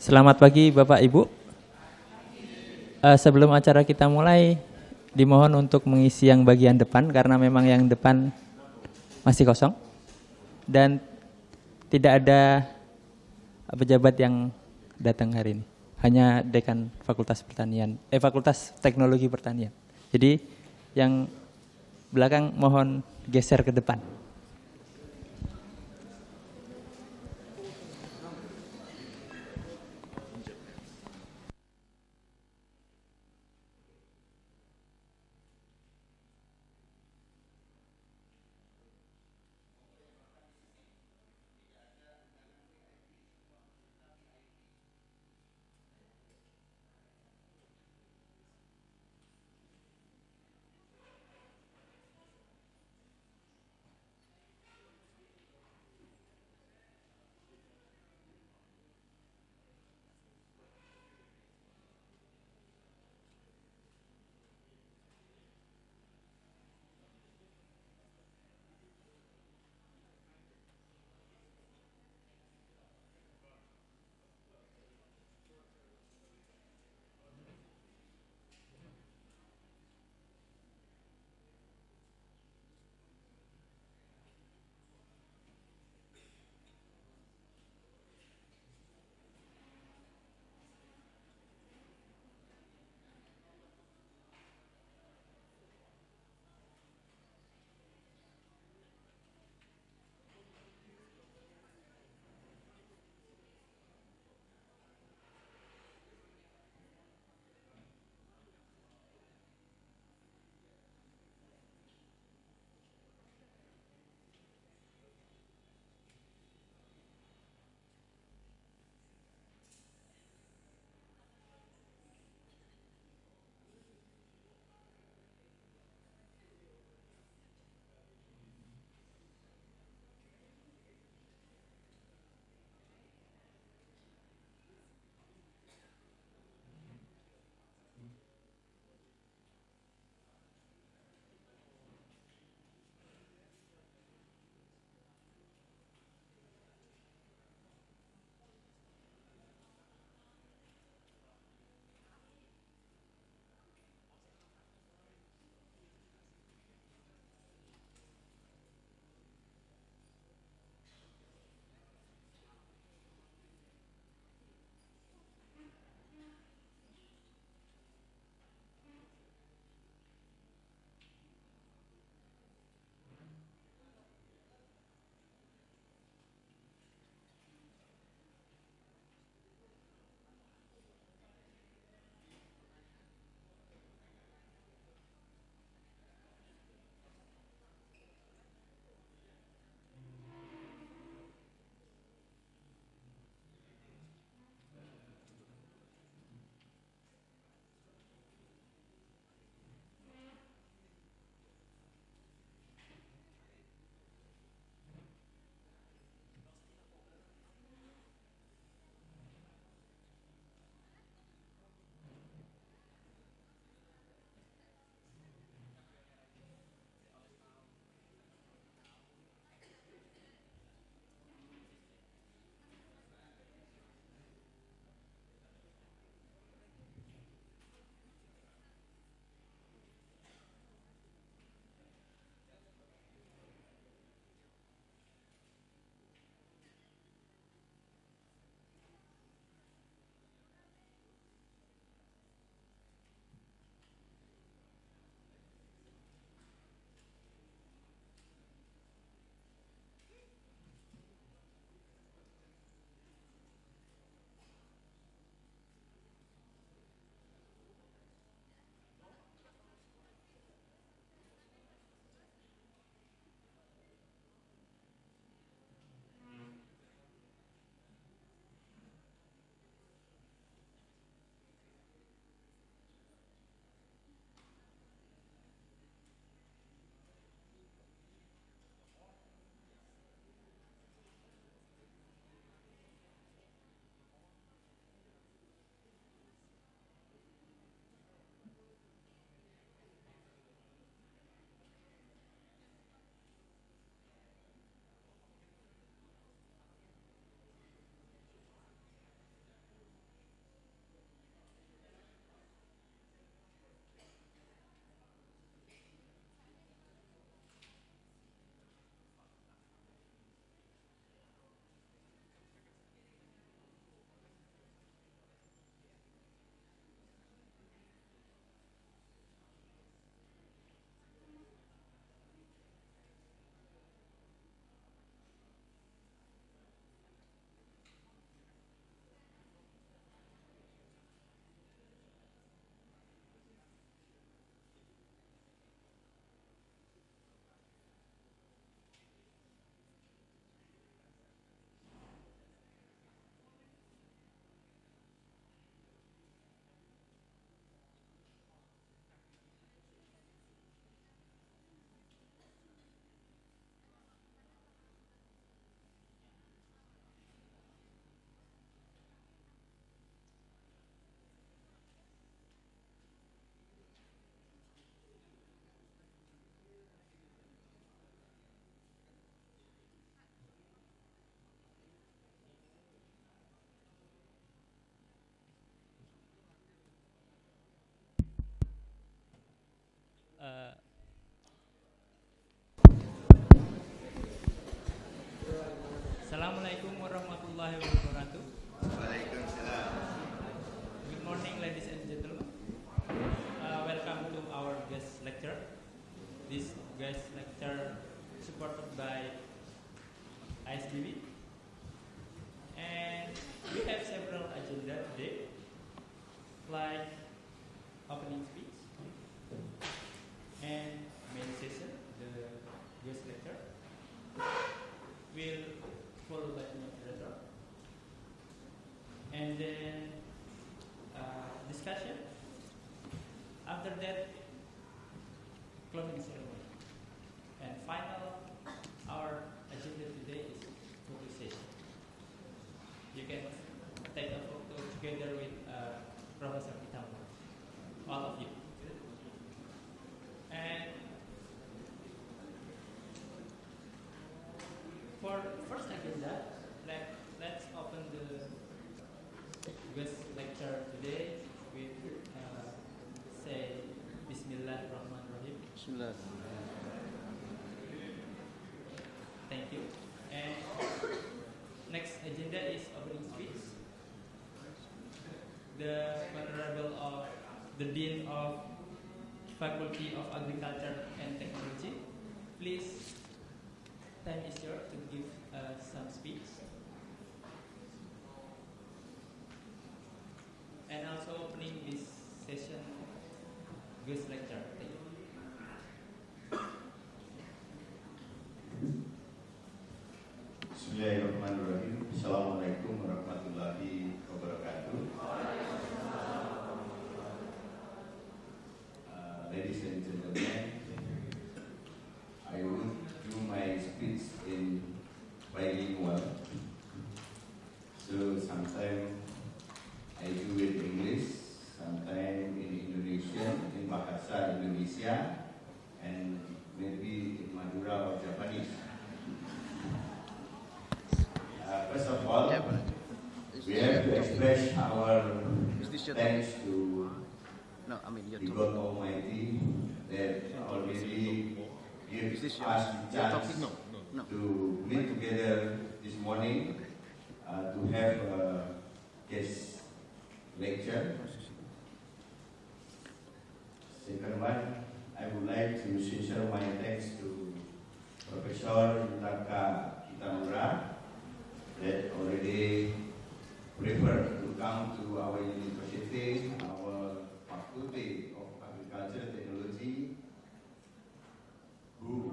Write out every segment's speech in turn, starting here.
Selamat pagi Bapak Ibu. Sebelum acara kita mulai, dimohon untuk mengisi yang bagian depan karena memang yang depan masih kosong dan tidak ada pejabat yang datang hari ini. Hanya dekan Fakultas Pertanian, Fakultas Teknologi Pertanian. Jadi yang belakang mohon geser ke depan. supported by ISDB. And we have several agenda today, like opening speech and main session, the guest lecture, will follow by the moderator, and then discussion. After that, closing ceremony, and final. Our agenda today is photo session. You can take a photo together with Professor Kitamura, all of you. And for first agenda, let's open the guest lecture today with say Bismillahirrahmanirrahim. Bismillah. Thank you. And next agenda is opening speech. The Honorable of the Dean of Faculty of Agriculture and Technology, please, time is yours to give some speech. And also opening this session, guest lecture. Thank you. Bismillahirrahmanirrahim. Assalamualaikum warahmatullahi wabarakatuh. Ladies and gentlemen, I will do my speech in bilingual. So sometimes I do it in English, sometimes in Indonesian, in Bahasa Indonesia, and maybe in Madura or Japanese. First of all, we have to express our thanks to the God Almighty that already gives us the chance to meet together this morning to have a guest lecture. Second one, I would like to share my thanks to Professor Yutaka Kitamura that already preferred to come to our university, our Faculty of Agriculture Technology, who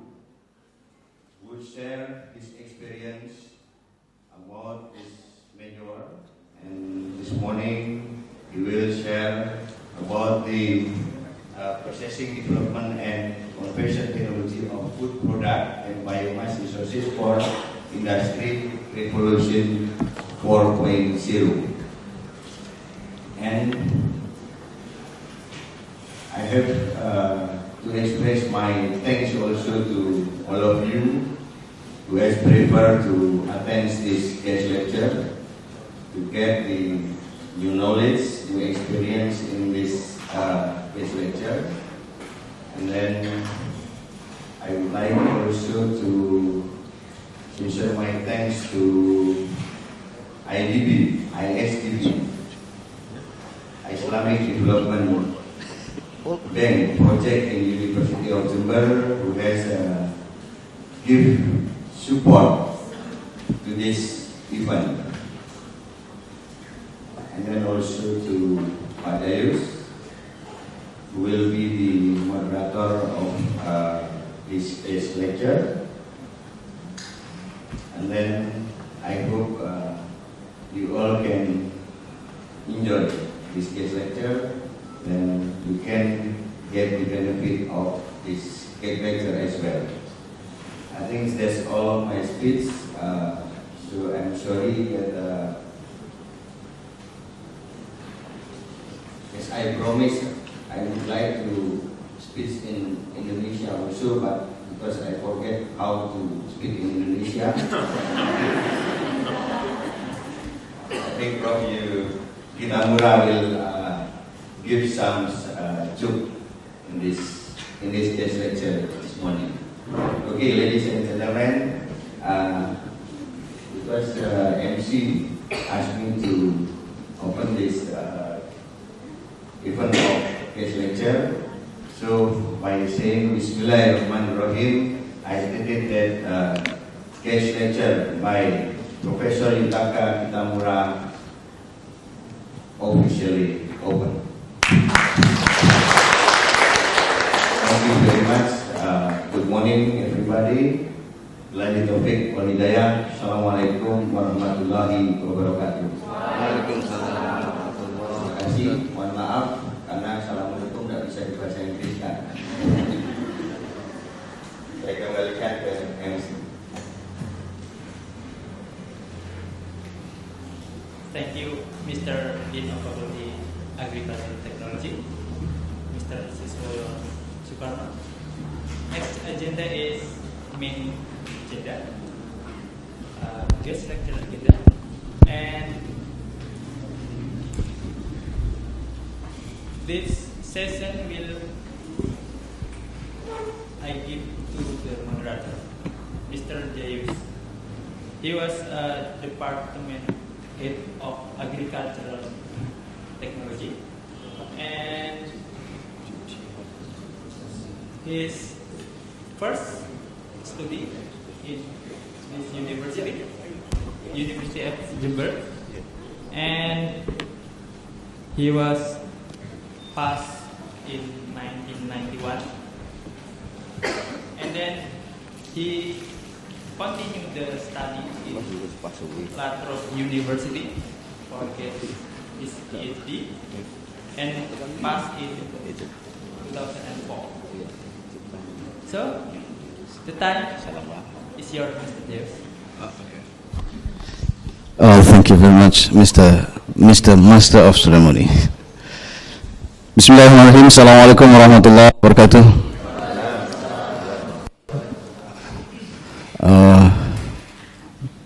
would share his experience about this major. And this morning, he will share about the processing development and conversion technology of food product and biomass resources for Industry Revolution 4.0. And I have to express my thanks also to all of you who has preferred to attend this guest lecture to get the new knowledge, new experience in this guest lecture. And then I would like also to share my thanks to ISDB, Islamic Development Bank project in University of Jember, who has give support to this event. And then also to Pak Dayus, who will be the moderator of this lecture. And then I hope you all can enjoy this guest lecture, then you can get the benefit of this guest lecture as well. I think that's all my speech. So I'm sorry that as I promised, I would like to speak in Indonesia also, but because I forget how to speak in Indonesia, I think Prof. Kitamura will give some joke in this guest lecture this morning. Okay, ladies and gentlemen, because MC asked me to open this event of guest lecture, so by saying Bismillahirrahmanirrahim, I stated that guest lecture by Professor Yutaka Kitamura officially open. Thank you very much. Good morning, everybody. Lanjut topik wal hidayah. Assalamualaikum warahmatullahi wabarakatuh. Waalaikumsalam. Terima kasih. Mohon maaf karena assalamualaikum tidak bisa dibahasa Inggris kan. Saya kembalikan ke MC. Thank you, Mr. Dean of Faculty Agricultural Technology, Mr. Sukarno. Next agenda is main agenda, guest lecture agenda, and this session will I give to the moderator, Mr. Jayus. He was department head of agricultural technology, and his first study in this university of Jember, and he was passed in 1991, and then he continued the study in Latrobe University for get his PhD and passed in 2004. So, the time is yours, Mr. James. Thank you very much, Mr. Master of Ceremony. Bismillahirrahmanirrahim. Assalamualaikum warahmatullahi wabarakatuh.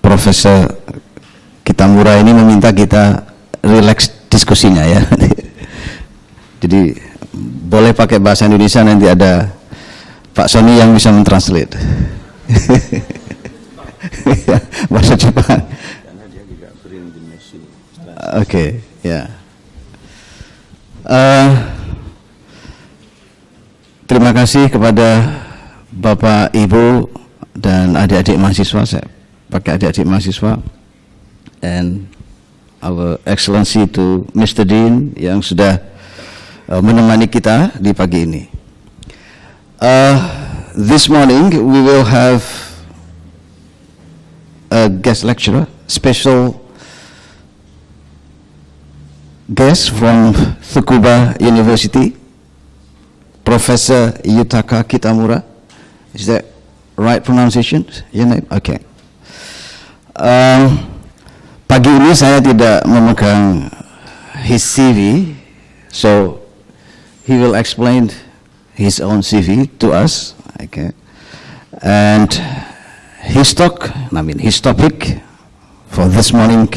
Profesor Kitamura ini meminta kita relax diskusinya ya. Jadi boleh pakai bahasa Indonesia, nanti ada Pak Sony yang bisa mentranslate. Bahasa Jepang. Oke, ya. Terima kasih kepada Bapak, Ibu, dan adik-adik mahasiswa. Saya pakai adik-adik mahasiswa. And our excellency to Mr. Dean yang sudah menemani kita di pagi ini. This morning we will have a guest lecturer, special guest from Tsukuba University, Professor Yutaka Kitamura. Is that right pronunciation? Your name? Okay. Pagi ini saya tidak memegang his CV, so he will explain his own CV to us. Okay. And his topic for this morning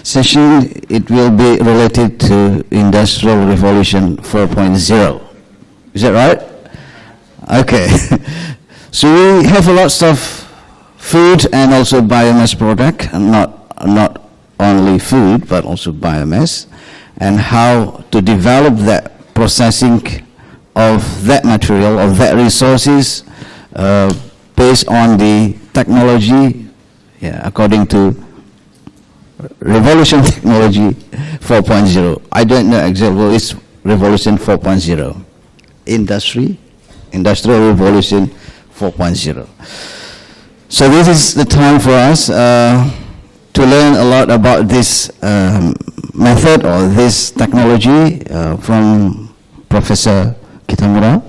session, it will be related to Industrial Revolution 4.0. Is that right? Okay. So we have a lot of food and also biomass product, and not only food but also biomass, and how to develop that processing of that material, of that resources, based on the technology, according to Revolution Technology 4.0. I don't know exactly, it's Revolution 4.0. Industrial Revolution 4.0. So this is the time for us to learn a lot about this method or this technology from Professor Kitamura.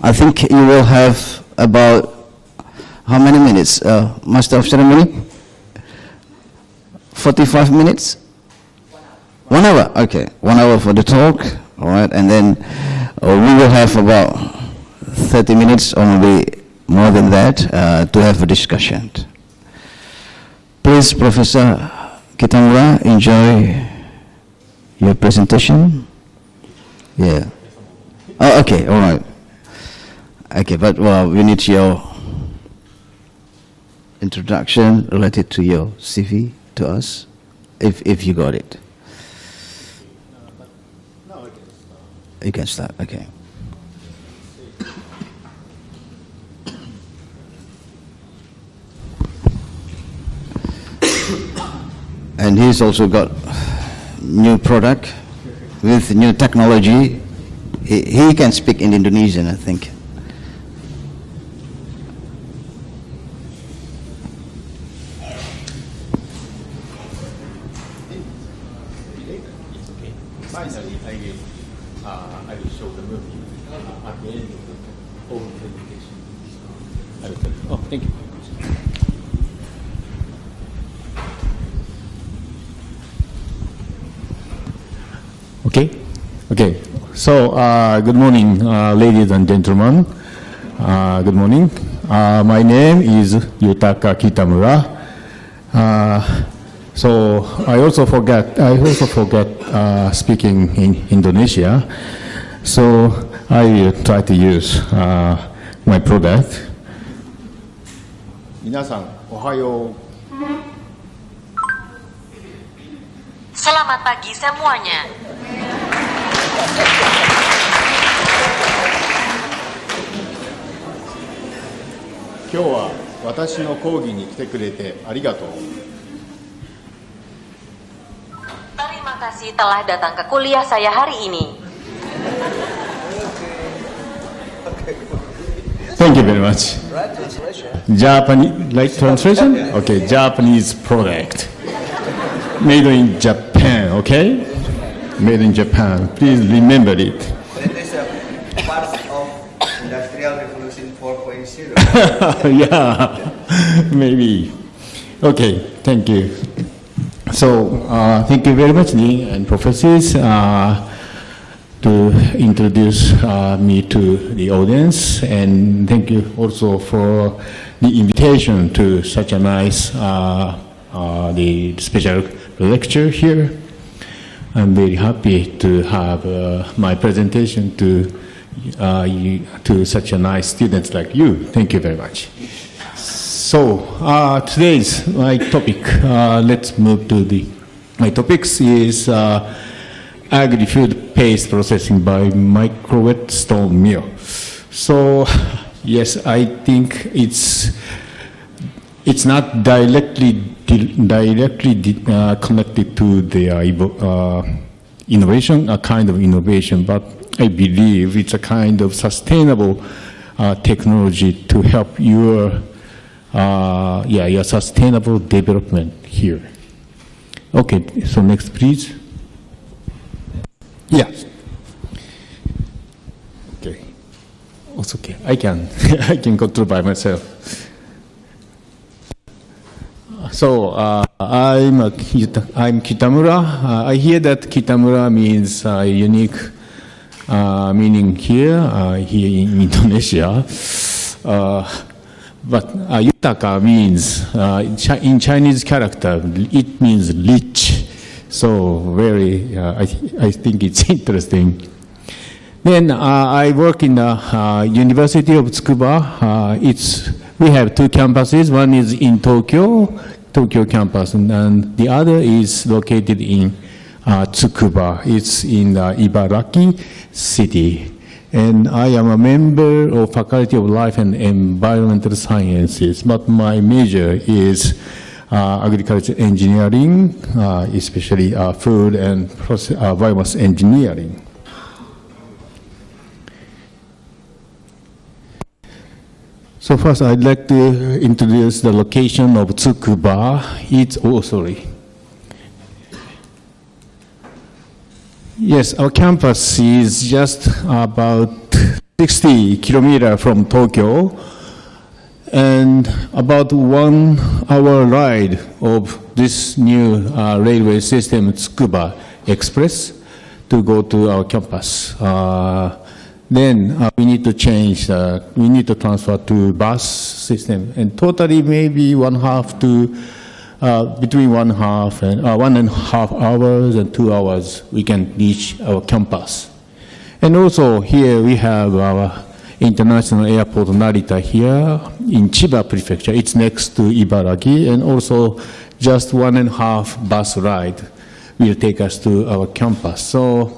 I think you will have about how many minutes, Master of Ceremony? 45 minutes? 1 hour. Okay, 1 hour for the talk. All right, and then we will have about 30 minutes, or maybe more than that, to have a discussion. Please, Professor Kitamura, enjoy your presentation. Yeah. Oh, okay, all right. Okay, but we need your introduction related to your CV to us, if you got it. You can start, okay. and he's also got new product with new technology. He can speak in Indonesian, I think. Finally, I will show the movie at the end of the whole presentation. Oh, thank you. Okay. So, good morning, ladies and gentlemen. Good morning. My name is Yutaka Kitamura. So I also forget speaking in Indonesia. So I will try to use my product. 皆さん、おはよう。 Selamat pagi semuanya. 今日は私の講義に来てくれてありがとう。 Terima kasih telah datang ke kuliah saya hari ini. Thank you very much. Japanese, like translation? Okay, Japanese product. Made in Japan, okay? Made in Japan. Please remember it. It is a part of Industrial Revolution 4.0. Yeah, maybe. Okay, thank you. So, thank you very much, Dean and professors, to introduce me to the audience, and thank you also for the invitation to such a nice the special lecture here. I'm very happy to have my presentation to such a nice students like you. Thank you very much. So today's my topic. Let's move to my topics is agri-food paste processing by micro-wet stone mill. So yes, I think it's not directly connected to the innovation, a kind of innovation, but I believe it's a kind of sustainable technology to help your sustainable development here. Okay, so next, please. Yes. Okay. It's okay. I can control by myself. So I'm Kitamura. I hear that Kitamura means unique meaning here in Indonesia. But Yutaka means, in Chinese character, it means rich. So very, I think it's interesting. Then I work in the University of Tsukuba. We have two campuses. One is in Tokyo campus, and the other is located in Tsukuba. It's in Ibaraki city. And I am a member of Faculty of Life and Environmental Sciences, but my major is agriculture engineering, especially food and biomass engineering. So first, I'd like to introduce the location of Tsukuba. Yes, our campus is just about 60 kilometers from Tokyo, and about 1 hour ride of this new railway system, Tsukuba Express, to go to our campus. Then we need to transfer to bus system, and totally maybe between 1.5 hours and 2 hours we can reach our campus. And also here we have our international airport Narita here in Chiba Prefecture. It's next to Ibaraki, and also just 1.5 bus ride will take us to our campus. So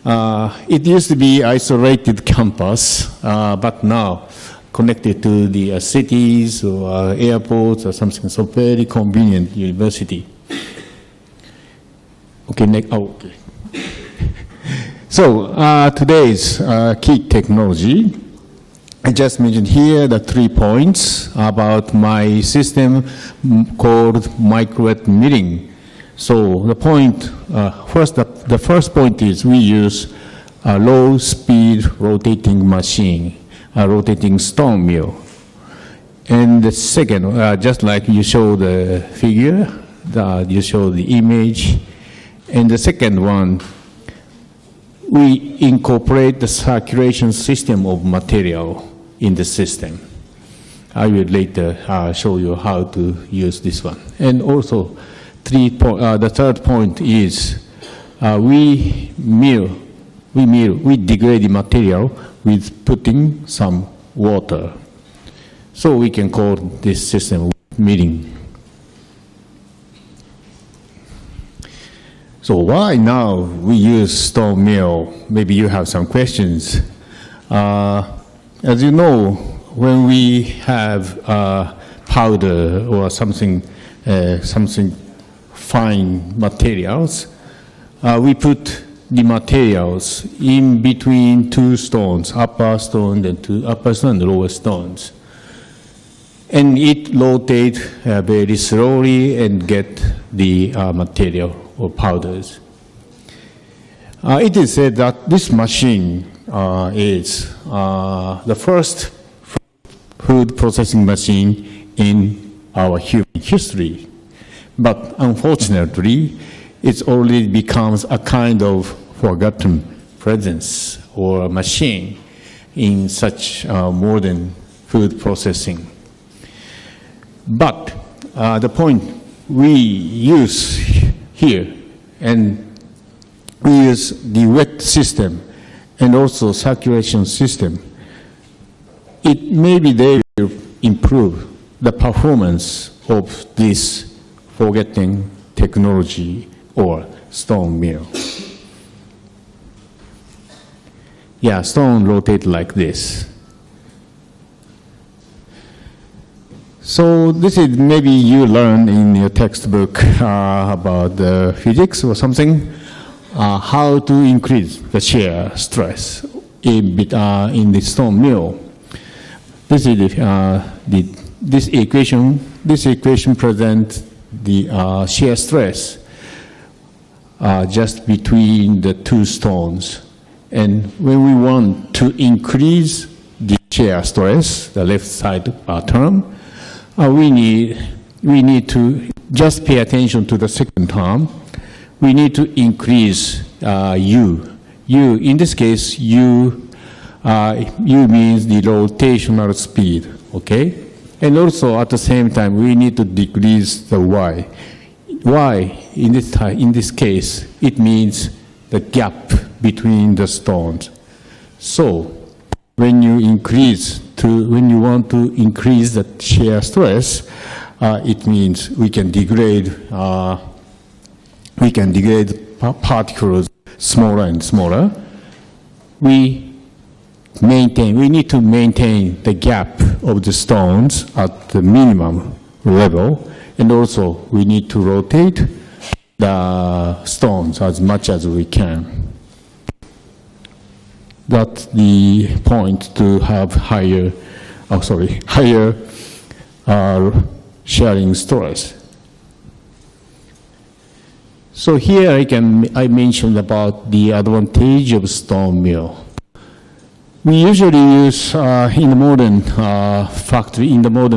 it used to be isolated campus, but now connected to the cities or airports or something, so very convenient university. Okay, okay. So today's key technology, I just mentioned here the 3 points about my system called microwave milling. So the point, the first point is we use a low-speed rotating machine, a rotating stone mill. And the second, just like you show the figure, you show the image. And the second one, we incorporate the circulation system of material in the system. I will later show you how to use this one. And also, the third point is we degrade the material with putting some water. So we can call this system milling. So why now we use stone mill? Maybe you have some questions. As you know, when we have powder or something fine materials, we put the materials in between two stones, upper stone and lower stones. And it rotates very slowly and get the material or powders. It is said that this machine is the first food processing machine in our human history. But unfortunately, it already becomes a kind of forgotten presence or machine in such modern food processing. But the point we use here, and we use the wet system and also circulation system, it maybe they will improve the performance of this forgetting technology or stone mill. Yeah, stone rotate like this. So this is maybe you learn in your textbook about physics or something, how to increase the shear stress in the stone mill. This is this equation. This equation presents the shear stress just between the two stones. And when we want to increase the shear stress, the left side term, we need to just pay attention to the second term. We need to increase U. U, in this case, U means the rotational speed, okay? And also at the same time, we need to decrease the Y. Y, in this case, it means the gap between the stones. So when you want to increase the shear stress, it means we can degrade particles smaller and smaller. We need to maintain the gap of the stones at the minimum level, and also we need to rotate the stones as much as we can. That's the point to have higher sharing stress. So here I mentioned about the advantage of stone mill. We usually use in the modern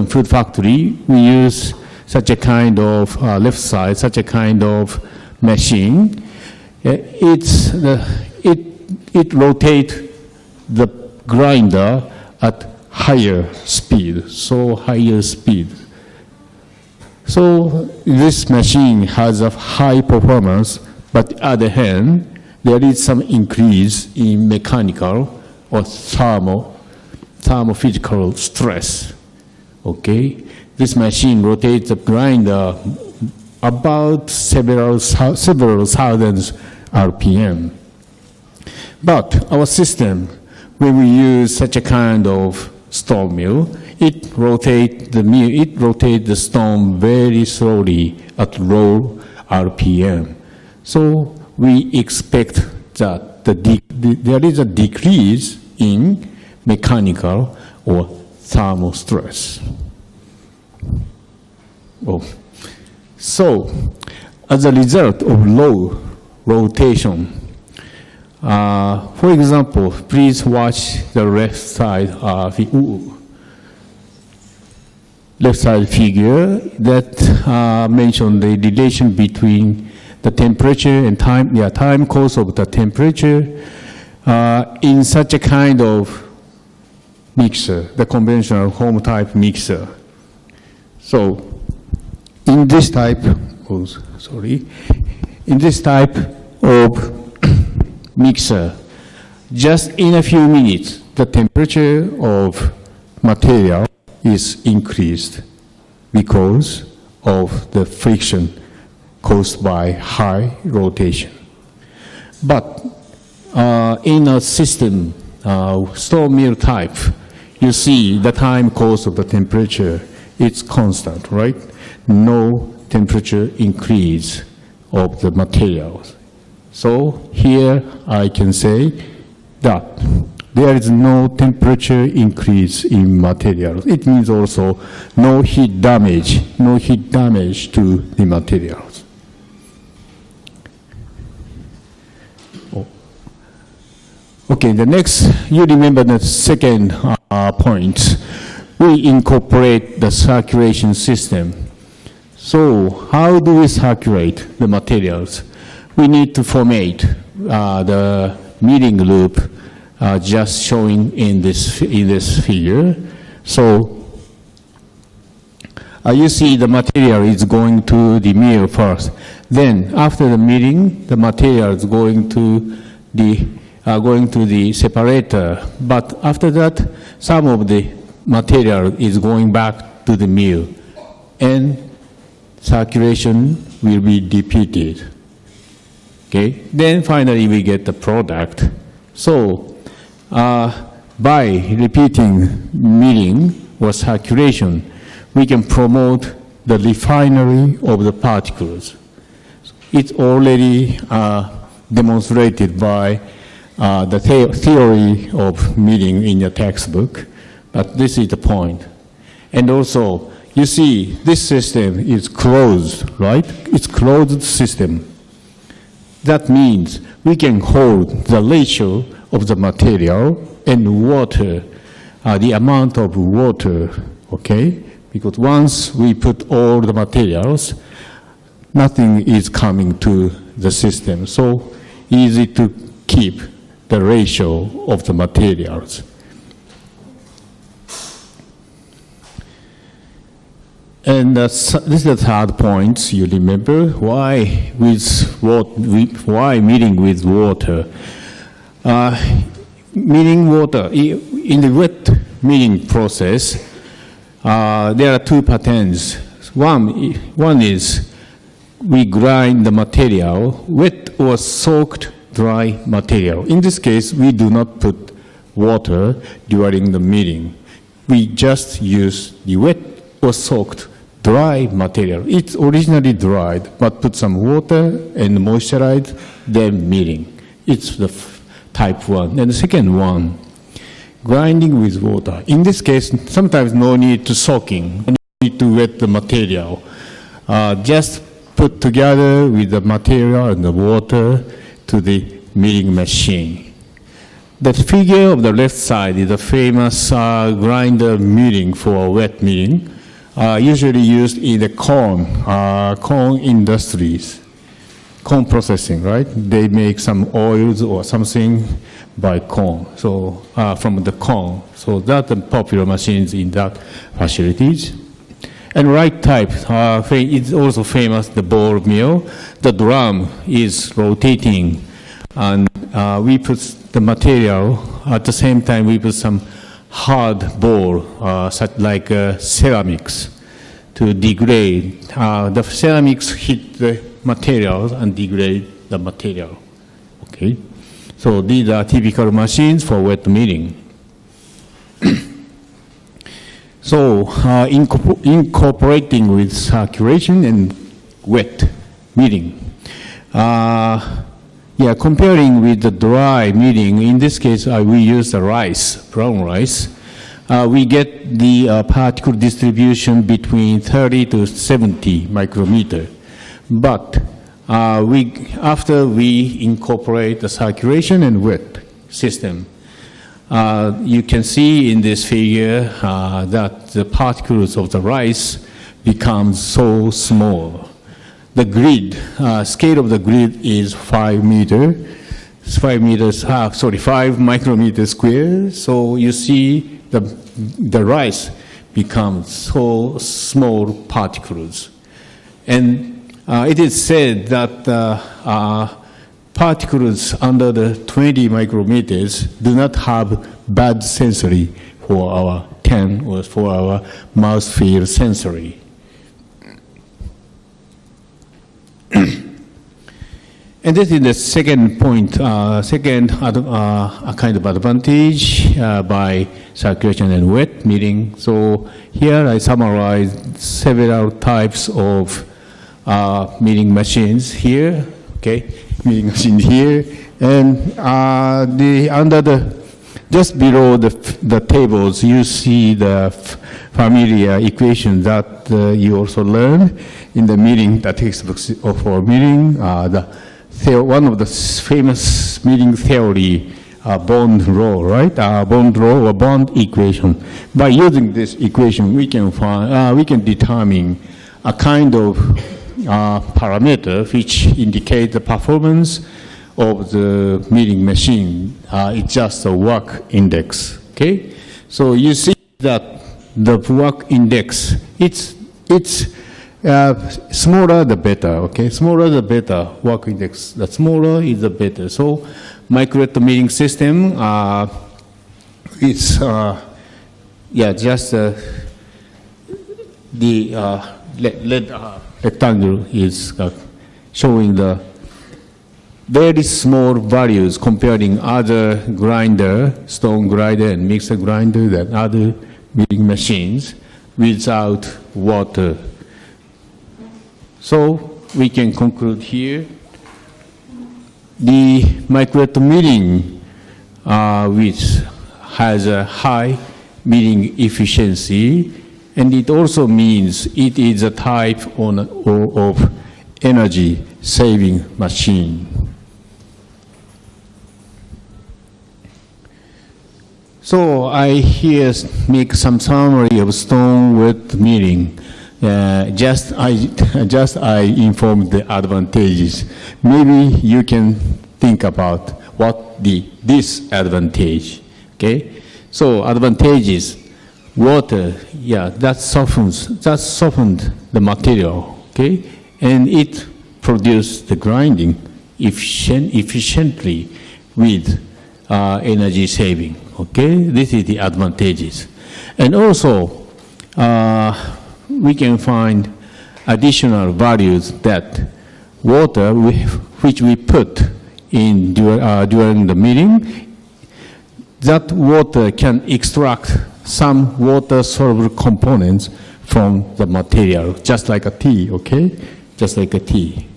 food factory, we use such a kind of left side, such a kind of machine. It rotates the grinder at higher speed, so higher speed. So this machine has a high performance, but on the other hand, there is some increase in mechanical or thermophysical stress. Okay, this machine rotates the grinder about several thousands RPM. But our system, when we use such a kind of stone mill, it rotates the stone very slowly at low RPM. So we expect that there is a decrease in mechanical or thermal stress. So as a result of low rotation, for example, please watch the left side figure that mentions the relation between the temperature and time course of the temperature in such a kind of mixer, the conventional home type mixer. So in this type of mixer, just in a few minutes, the temperature of material is increased because of the friction caused by high rotation. But in a system, stone mill type, you see the time course of the temperature, it's constant, right? No temperature increase of the materials. So here I can say that there is no temperature increase in materials. It means also no heat damage to the materials. Okay, the next, you remember the second point. We incorporate the circulation system. So how do we circulate the materials? We need to formate the milling loop just showing in this figure. So you see the material is going to the mill first. Then after the milling, the material is going to the separator. But after that, some of the material is going back to the mill, and circulation will be repeated. Okay. Then finally we get the product. So by repeating milling or circulation, we can promote the refinery of the particles. It's already demonstrated by the theory of milling in your textbook, but this is the point. And also, you see, this system is closed, right? It's closed system. That means we can hold the ratio of the material and water, the amount of water, okay? Because once we put all the materials, nothing is coming to the system. So easy to keep the ratio of the materials. And this is the third point you remember. Why milling with water? Milling water, in the wet milling process, there are two patterns. One is we grind the material, wet or soaked dry material. In this case, we do not put water during the milling. We just use the wet or soaked dry material. It's originally dried, but put some water and moisturize, then milling. It's the type 1. And the second one, grinding with water. In this case, sometimes no need to soaking, no need to wet the material. Just put together with the material and the water to the milling machine. The figure of the left side is the famous grinder milling for wet milling, usually used in the corn industries, corn processing, right? They make some oils or something by corn, so from the corn. So that's the popular machines in that facilities. And right type is also famous, the ball mill. The drum is rotating, and we put the material, at the same time we put some hard ball, such like ceramics, to degrade. The ceramics hit the materials and degrade the material. Okay, so these are typical machines for wet milling. So incorporating with circulation and wet milling, comparing with the dry kneading, in this case we use the rice, brown rice. We get the particle distribution between 30 to 70 micrometer. But after we incorporate the circulation and wet system, you can see in this figure that the particles of the rice become so small. The grid, scale of the grid is 5 micrometers square. So you see the rice becomes so small particles. And it is said that particles under the 20 micrometers do not have bad sensory for our tongue or for our mouthfeel sensory. And this is the second point, kind of advantage by circulation and wet kneading. So here I summarized several types of kneading machines here, okay, kneading machine here, and just below the tables you see the familiar equation that you also learn in the kneading, the textbooks for kneading. One of the famous kneading theory, bond law, right? Bond law or bond equation. By using this equation, we can determine a kind of parameter which indicate the performance of the kneading machine. It's just a work index. Okay, so you see that the work index, it's smaller the better, okay? Smaller the better work index. The smaller is the better. So micro-wet kneading system, it's just the rectangle is showing the very small values comparing other grinder, stone grinder and mixer grinder than other kneading machines without water. So we can conclude here the micro-wet kneading, which has a high kneading efficiency, and it also means it is a type of energy-saving machine. So I here make some summary of stone wet kneading. I informed the advantages. Maybe you can think about what the disadvantage. Okay, so advantages: water, that softened the material. Okay, and it produced the grinding efficiently with energy saving. Okay, this is the advantages, and also we can find additional values that water which we put in during the kneading, that water can extract some water-soluble components from the material, just like a tea, okay? Just like a tea.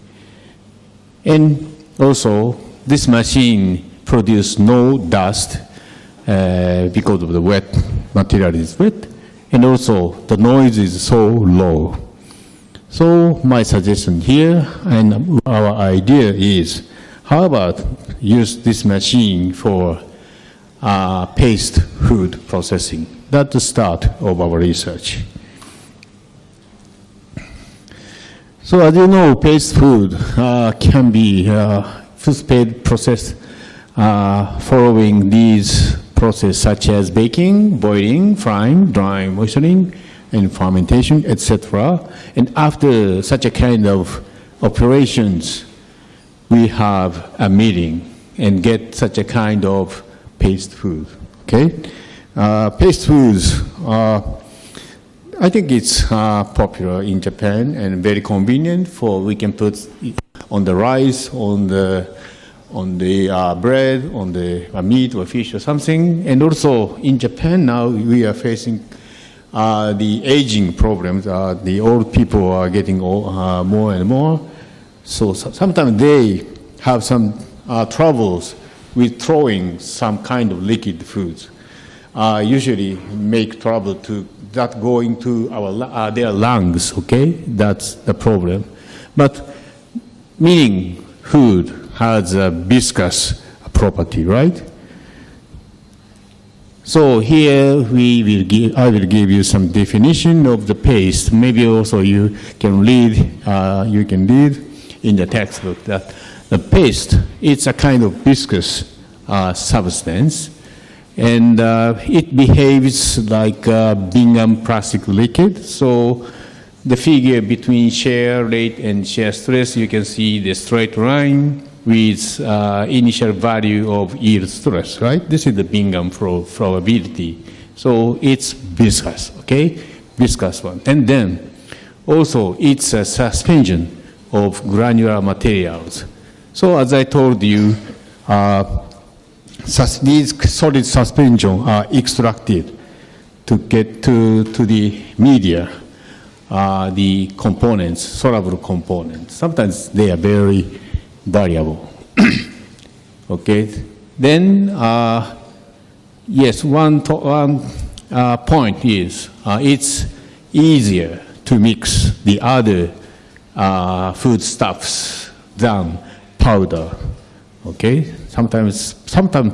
And also, this machine produces no dust because of the wet material is wet. And also, the noise is so low. So my suggestion here and our idea is, how about use this machine for paste food processing? That's the start of our research. So as you know, paste food can be food processed following these processes such as baking, boiling, frying, drying, moistening, and fermentation, etc. And after such a kind of operations, we have a meeting and get such a kind of paste food. Okay, paste foods. I think it's popular in Japan and very convenient for we can put on the rice, on the bread, on the meat or fish or something. And also in Japan now we are facing the aging problems. The old people are getting more and more. So sometimes they have some troubles with throwing some kind of liquid foods. Usually make trouble to that going to their lungs, okay? That's the problem. But meaning food has a viscous property, right? So here I will give you some definition of the paste. Maybe also you can read in the textbook that the paste, it's a kind of viscous substance, and it behaves like Bingham plastic liquid. So the figure between shear rate and shear stress, you can see the straight line with initial value of yield stress, right? This is the Bingham flowability. So it's viscous, okay? Viscous one. And then also it's a suspension of granular materials. So as I told you, these solid suspension are extracted to get to the media, the components, soluble components. Sometimes they are very variable. Okay. Then, yes, one point is it's easier to mix the other foodstuffs than powder. Okay. Sometimes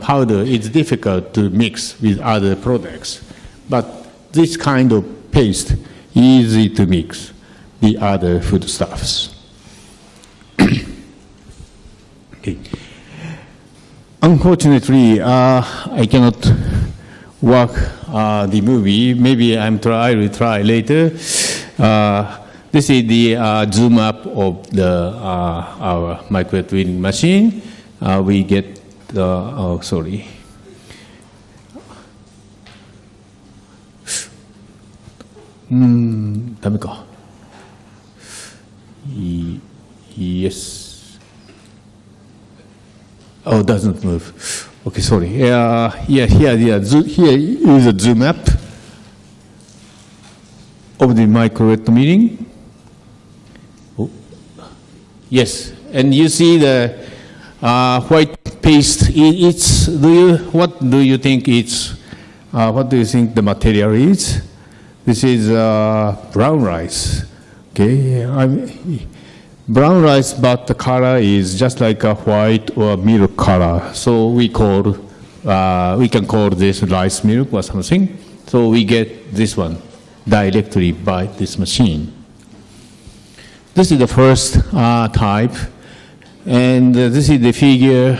powder is difficult to mix with other products, but this kind of paste easy to mix the other foodstuffs. Okay. Unfortunately, I cannot work the movie. Maybe I will try later. This is the zoom up of our microwave reading machine. We get sorry. Yes. Oh, doesn't move. Okay, sorry. Here is a zoom up of the microwave meeting. Oh. Yes, and you see the white paste. What do you think it's? What do you think the material is? This is brown rice. Okay, brown rice, but the color is just like a white or milk color. So we can call this rice milk or something. So we get this one directly by this machine. This is the first type, and this is the figure.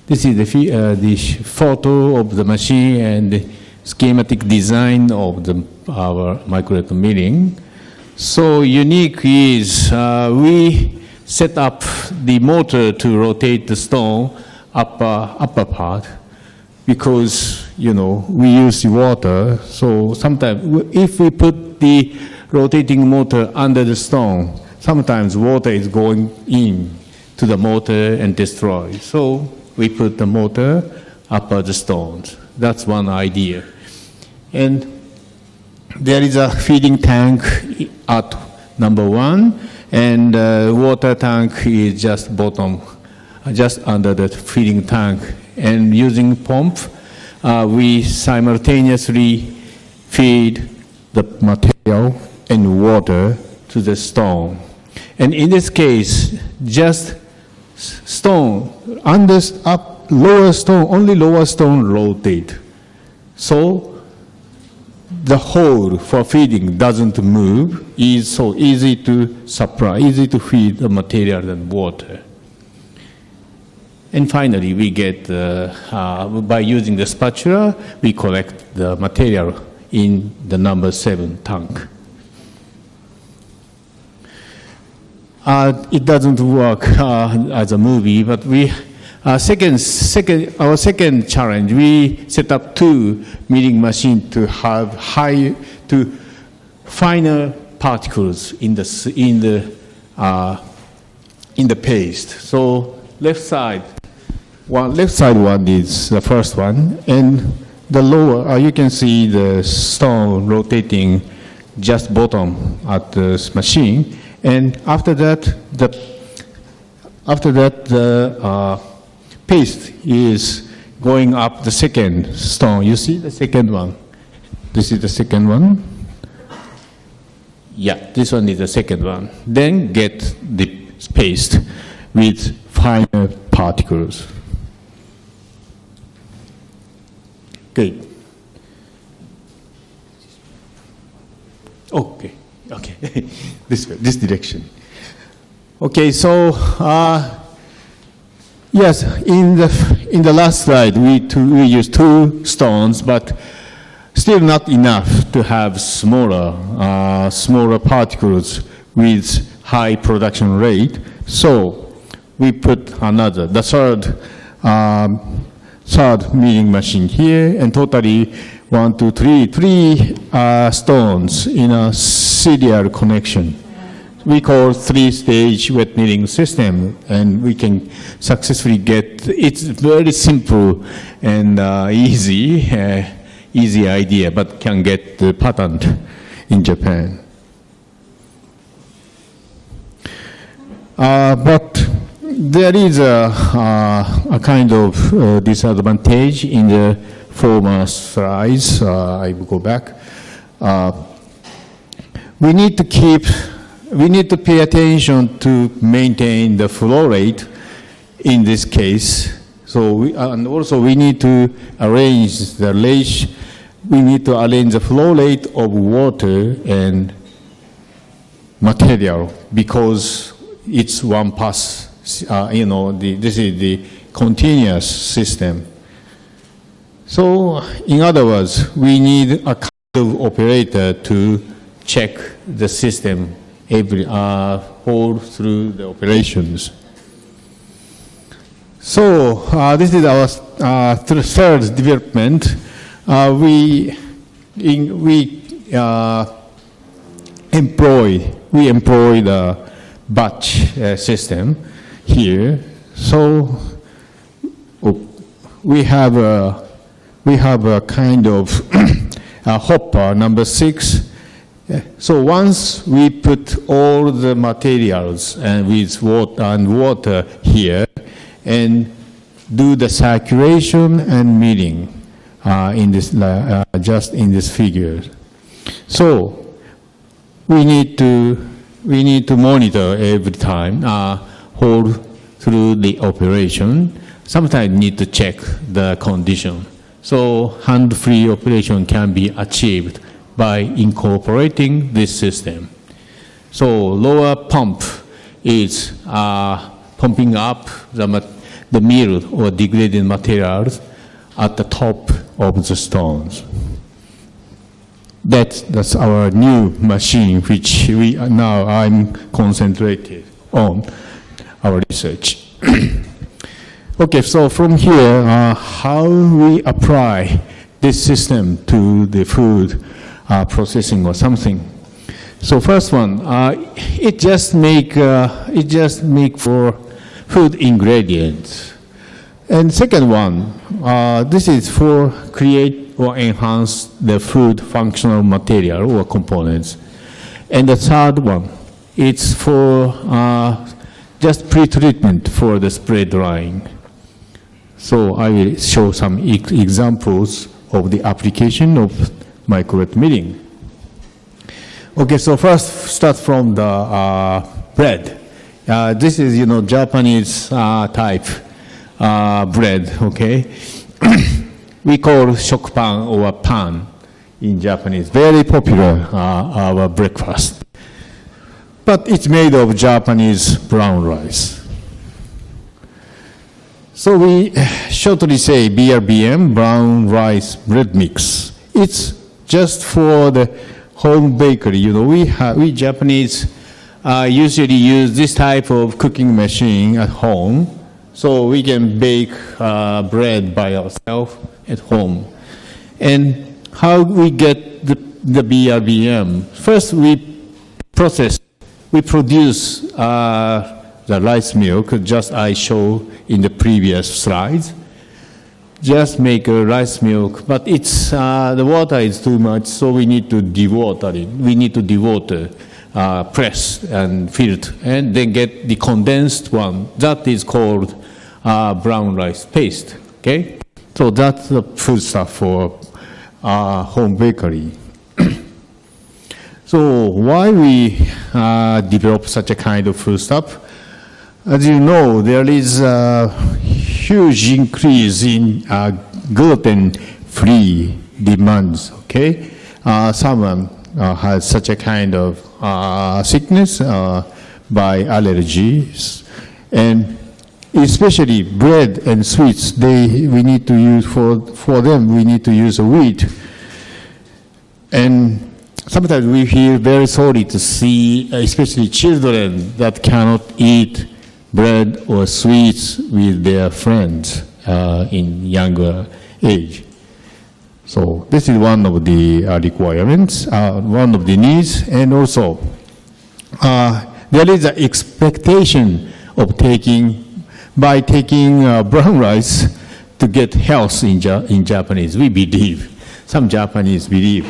This is the photo of the machine and the schematic design of our microwave milling. So unique is we set up the motor to rotate the stone upper part, because we use water. So sometimes if we put the rotating motor under the stone, sometimes water is going in to the motor and destroy. So we put the motor upper the stones. That's one idea. And there is a feeding tank at number 1, and water tank is just bottom, just under the feeding tank. And using pump, we simultaneously feed the material and water to the stone. And in this case, just stone, lower stone, only lower stone rotate. So the hole for feeding doesn't move, is so easy to supply, easy to feed the material and water. And finally, we get, by using the spatula, we collect the material in the number 7 tank. It doesn't work as a movie, but our second challenge, we set up 2 milling machines to have finer particles in the paste. So left side one is the first one, and the lower you can see the stone rotating just bottom at this machine, and after that the After that, the paste is going up the second stone. You see the second one? This is the second one. Yeah, this one is the second one. Then get the paste with finer particles. Okay. Okay. This direction. Okay, so yes, in the last slide we used 2 stones, but still not enough to have smaller particles with high production rate. So we put the third milling machine here, and totally 1, 2, 3 stones in a serial connection. We call 3-stage wet milling system, and we can successfully get. It's very simple and easy idea, but can get the patent in Japan. But there is a kind of disadvantage in the former slides. I will go back. We need to pay attention to maintain the flow rate in this case. So and also we need to arrange the flow rate of water and material, because it's one pass. This is the continuous system. So in other words, we need a kind of operator to check the system every whole through the operations. So this is our third development. We employ the batch system here. So we have a kind of hopper number 6. So once we put all the materials with water here and do the circulation and milling in this just in this figure. So we need to monitor every time whole through the operation. Sometimes need to check the condition. So hand-free operation can be achieved by incorporating this system. So lower pump is pumping up the milled or degraded materials at the top of the stones. That's our new machine, which I'm concentrated on our research. Okay, so from here, how we apply this system to the food processing or something. So first one, it just make for food ingredients. And second one, this is for create or enhance the food functional material or components. And the third one, it's for just pre-treatment for the spray drying. So I will show some examples of the application of microwave milling. Okay, so first start from the bread. This is, Japanese type bread, okay? We call shokupan or pan in Japanese. Very popular, our breakfast. But it's made of Japanese brown rice. So we shortly say BRBM, brown rice bread mix. It's just for the home bakery. We Japanese usually use this type of cooking machine at home, so we can bake bread by ourselves at home. And how we get the BRBM? First, we produce the rice milk, just I showed in the previous slides. Just make a rice milk, but it's the water is too much, so we need to dewater it. We need to dewater pressed and filtered, and then get the condensed one. That is called brown rice paste. Okay, so that's the food stuff for home bakery. So why we develop such a kind of food stuff? As you know, there is a huge increase in gluten-free demands. Okay, someone has such a kind of sickness by allergies, and especially bread and sweets. We need to use for them. We need to use wheat, and sometimes we feel very sorry to see, especially children that cannot eat bread or sweets with their friends in younger age. So this is one of the requirements, one of the needs, and also there is an expectation of taking brown rice to get health in Japanese. We believe, some Japanese believe,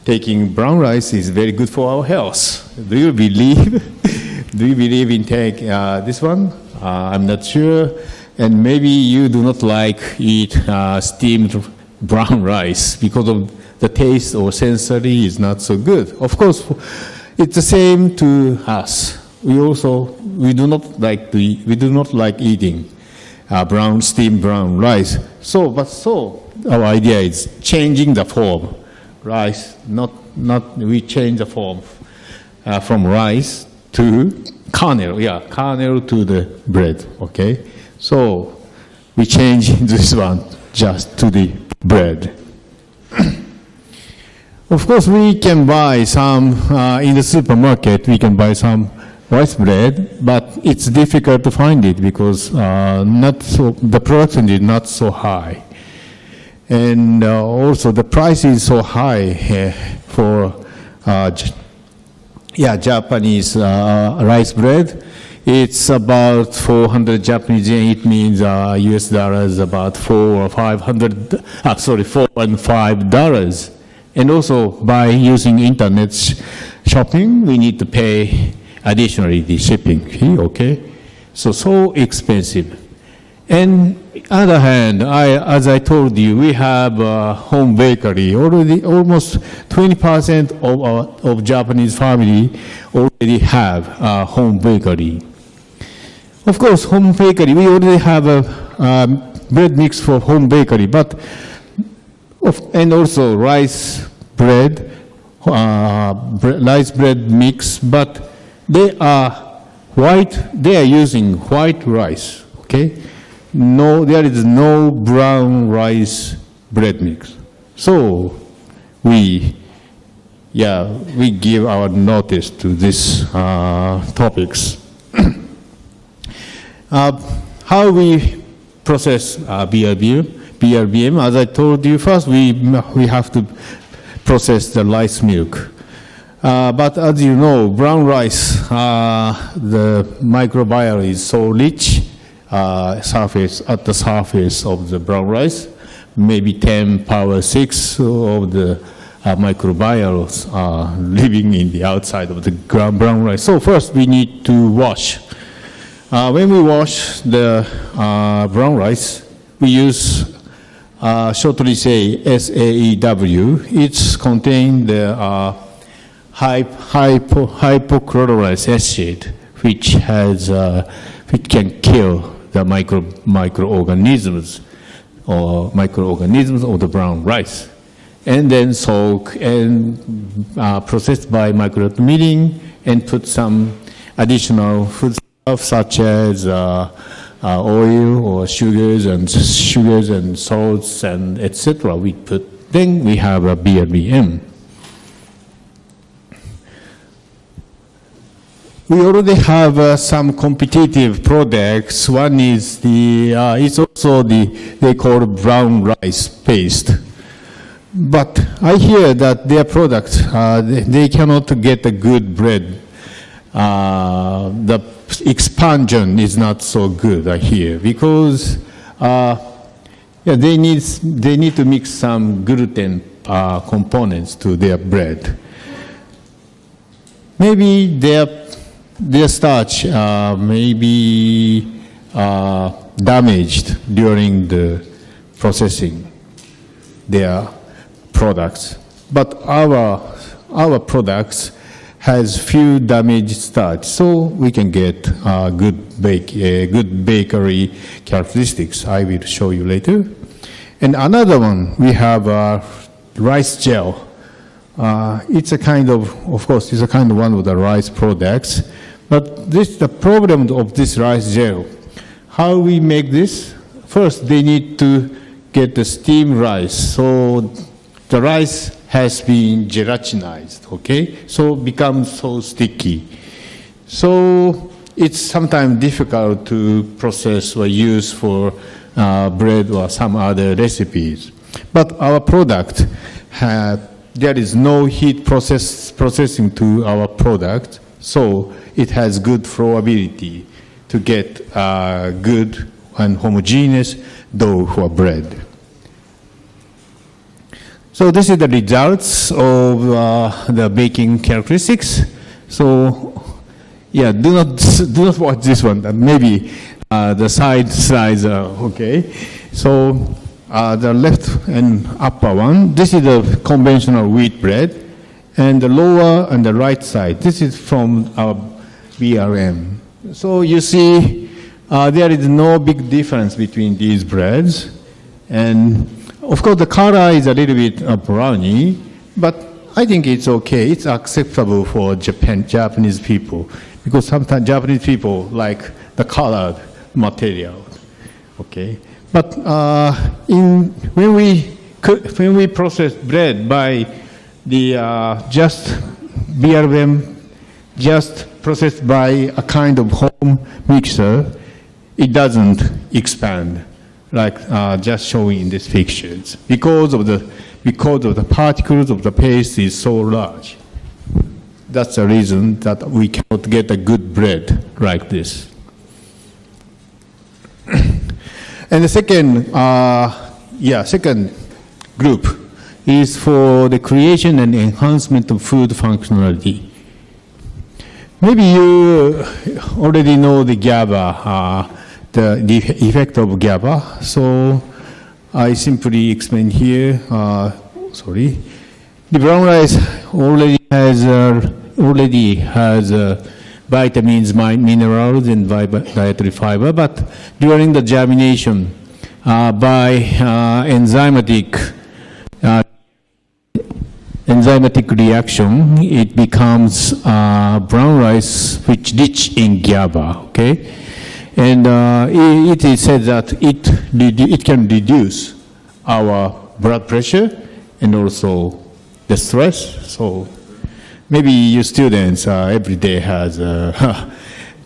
taking brown rice is very good for our health. Do you believe? Do you believe in take this one? I'm not sure. And maybe you do not like eat steamed brown rice because of the taste or sensory is not so good. Of course, it's the same to us. We do not like eating steamed brown rice. So our idea is changing the form. Rice, we change the form from rice to kernel to the bread, okay? So we change this one just to the bread. Of course, we can buy some, in the supermarket, we can buy some rice bread, but it's difficult to find it because the production is not so high. And also the price is so high for Japanese rice bread. It's about 400 Japanese yen. It means US dollars about $4 and $5. And also by using internet shopping, we need to pay additionally the shipping fee, okay? So expensive. And on the other hand, as I told you, we have a home bakery. Already almost 20% of Japanese family already have a home bakery. Of course, home bakery, we already have a bread mix for home bakery, and also rice bread mix, but they are using white rice, okay? No, there is no brown rice bread mix. So we give our notice to these topics. How we process BRBM? As I told you, first we have to process the rice milk. But as you know, brown rice, the microbiome is so rich at the surface of the brown rice. Maybe 10 power 6 of the microbiomes are living in the outside of the brown rice. So first we need to wash. When we wash the brown rice, we use shortly say SAEW. It's contain the hypochlorous acid, which can kill the microorganisms of the brown rice, and then soak and processed by microbial milling and put some additional food stuff such as oil or sugars and salts and etc. Then we have a BRBM. We already have some competitive products. One is it's also they call brown rice paste. But I hear that their products, they cannot get a good bread. The expansion is not so good, I hear, because they need to mix some gluten components to their bread. maybe their starch may be damaged during the processing their products. But our products has few damaged starch, so we can get good bakery characteristics. I will show you later. And another one, we have rice gel. It's a kind of course, it's a kind of one of the rice products. But the problem of this rice gel, how we make this? First, they need to get the steamed rice. So the rice has been gelatinized, okay? So becomes so sticky. So it's sometimes difficult to process or use for bread or some other recipes. But our product, there is no heat processing to our product, so it has good flowability to get good and homogeneous dough for bread. So this is the results of the baking characteristics. So yeah, do not watch this one. Maybe the slides are okay. So the left and upper one, this is the conventional wheat bread, and the lower and the right side, this is from our BRM. So you see, there is no big difference between these breads, and of course the color is a little bit browny, but I think it's okay. It's acceptable for Japanese people, because sometimes Japanese people like the colored material. Okay, but when we process bread by the just BRM, just processed by a kind of home mixer, it doesn't expand like just showing in these pictures because of the particles of the paste is so large. That's the reason that we cannot get a good bread like this. And the second group is for the creation and enhancement of food functionality. Maybe you already know the GABA, the effect of GABA. So I simply explain here. The brown rice already has vitamins, minerals, and dietary fiber. But during the germination, by enzymatic reaction, it becomes brown rice which rich in GABA. Okay, and it is said that it can reduce our blood pressure and also the stress. So maybe you students every day has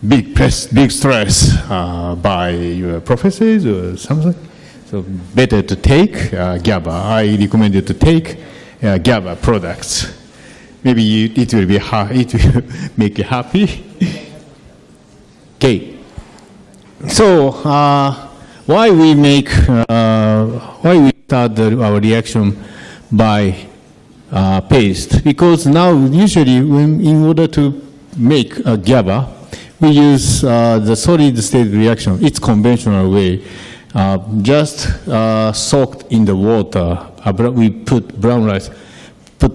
big stress by your professors or something. So better to take GABA. I recommend you to take GABA products. Maybe it will make you happy. Okay. So why we start our reaction by paste? Because now usually in order to make a GABA, we use the solid state reaction. It's conventional way. Just soaked in the water. We put brown rice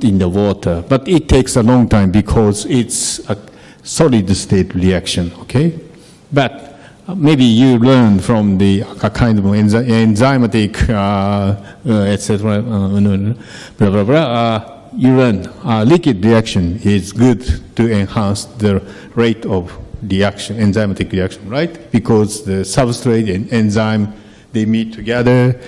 in the water, but it takes a long time because it's a solid state reaction. Okay, but maybe you learn from the kind of enzymatic, etc. Blah blah blah. You learn liquid reaction is good to enhance the rate of reaction, enzymatic reaction, right? Because the substrate and enzyme, they meet together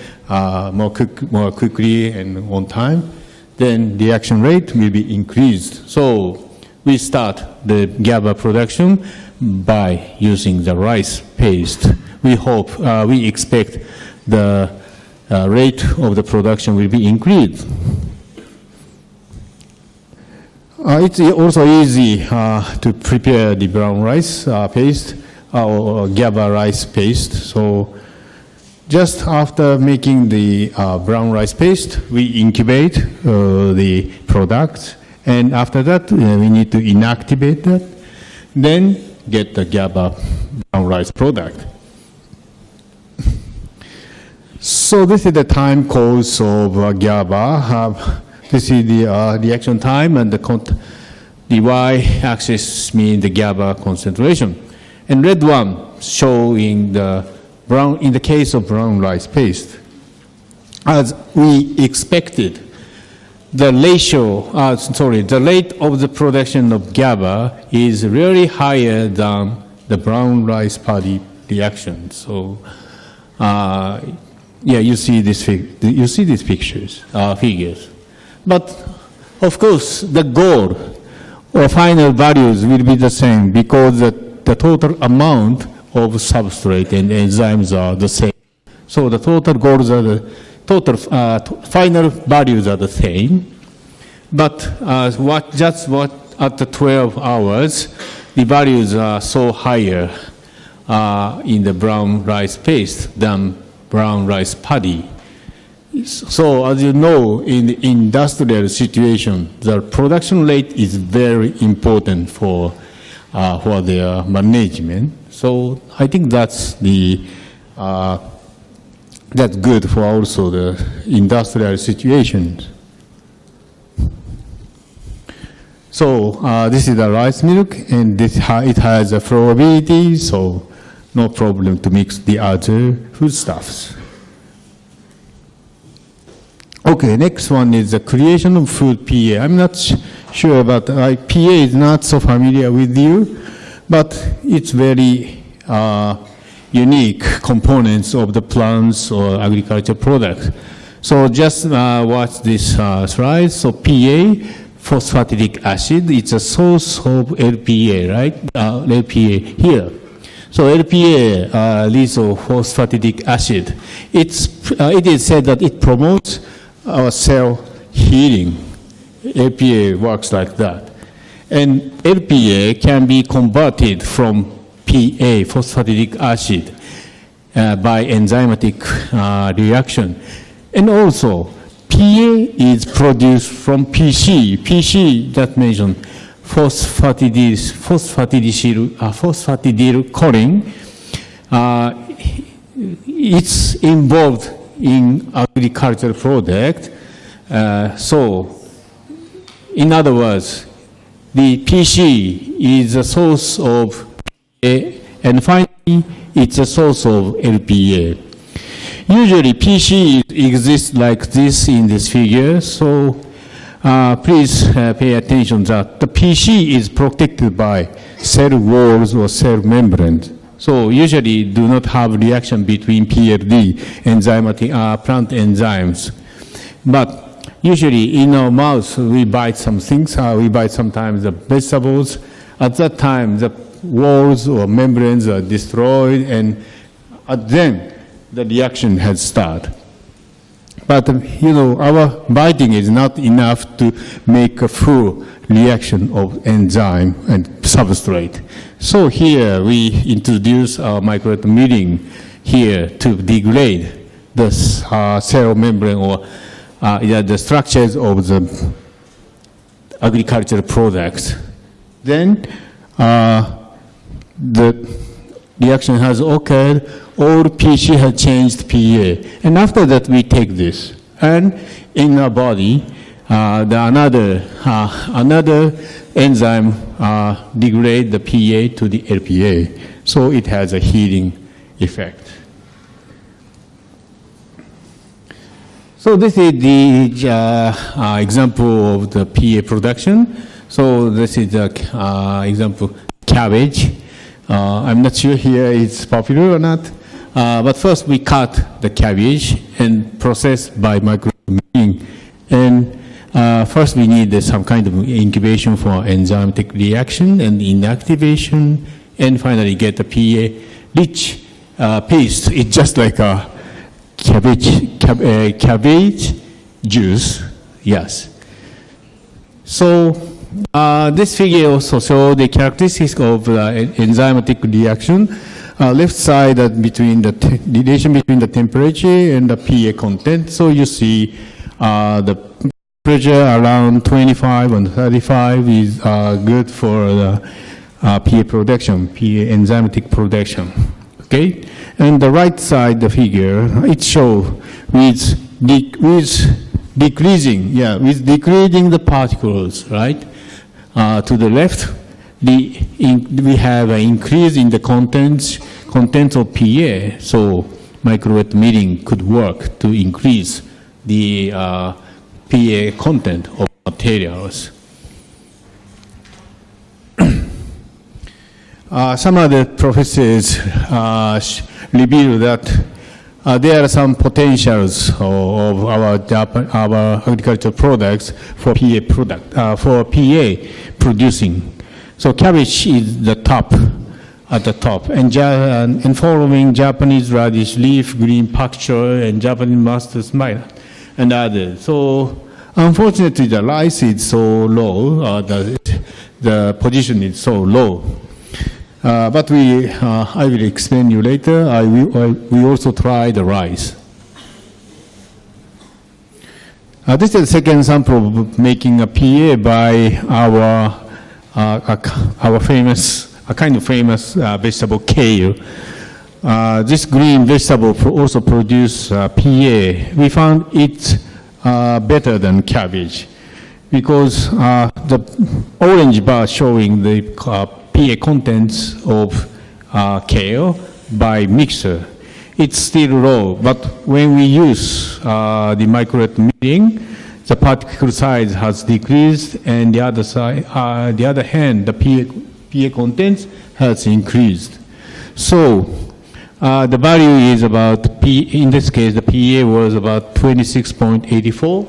more quickly and on time, then the reaction rate will be increased. So we start the GABA production by using the rice paste. We expect the rate of the production will be increased. It's also easy to prepare the brown rice paste or GABA rice paste. So just after making the brown rice paste, we incubate the product And after that, we need to inactivate that, then get the GABA brown rice product. So this is the time course of GABA. This is the reaction time, and the y-axis means the GABA concentration. And red one showing the brown, in the case of brown rice paste. As we expected, the the rate of the production of GABA is really higher than the brown rice paddy reaction. So, yeah, you see these figures. But of course, the goal or final values will be the same because the total amount of substrate and enzymes are the same. So the total goals are the total final values are the same. But just at the 12 hours, the values are so higher in the brown rice paste than brown rice paddy. So as you know, in the industrial situation, the production rate is very important for their management. So I think that's good for also the industrial situations. So this is the rice milk, and it has a flowability, so no problem to mix the other foodstuffs. Okay, next one is the creation of food PA. I'm not sure about PA is not so familiar with you, but it's very unique components of the plants or agriculture products. So just watch this slide. So PA, phosphatidic acid, it's a source of LPA, right? LPA here. So LPA, lysophosphatidc acid, it is said that it promotes our cell healing. LPA works like that. And LPA can be converted from PA, phosphatidic acid, by enzymatic reaction. And also, PA is produced from PC. PC, that mentioned, phosphatidylcholine. It's involved in agricultural product. So, in other words, the PC is a source of PA, and finally, it's a source of LPA. Usually, PC exists like this in this figure, so please pay attention that the PC is protected by cell walls or cell membranes. So usually do not have reaction between PLD, enzymatic plant enzymes. But usually in our mouth, we bite some things, we bite sometimes the vegetables. At that time, the walls or membranes are destroyed, and then the reaction has started. But, our biting is not enough to make a full reaction of enzyme and substrate. So here we introduce our microelectromilling here to degrade the cell membrane or the structures of the agricultural products. Then the reaction has occurred, or PC has changed PA. And after that, we take this. And in our body, another enzyme degrade the PA to the LPA. So it has a healing effect. So this is the example of the PA production. So this is the example cabbage. I'm not sure here it's popular or not. But first we cut the cabbage and process by micromilling. And first we need some kind of incubation for enzymatic reaction and inactivation, and finally get the PA-rich paste. It's just like a cabbage juice, yes. So this figure also shows the characteristics of enzymatic reaction. Left side between the relation between the temperature and the PA content. So you see the Pressure around 25 and 35 is good for the PA production, PA enzymatic production. Okay, and the right side, the figure, it shows with decreasing the particles, right? To the left, we have an increase in the contents of PA, so microwave emitting could work to increase the PA content of materials. Some other professors reveal that there are some potentials of our agricultural products for PA producing. So cabbage is the top, at the top, and following Japanese radish, leaf, green pak choy, and Japanese mustard smile, and others. So unfortunately, the rice is so low, the position is so low. But I will explain you later. We also try the rice. This is the second sample of making a PA by our famous, a kind of famous vegetable kale. This green vegetable also produce PA. We found it better than cabbage because the orange bar showing the PA contents of kale by mixer. It's still low, but when we use the microwave emitting, the particle size has decreased, and the other hand, the PA contents has increased. So the value is about in this case, the PA was about 26.84,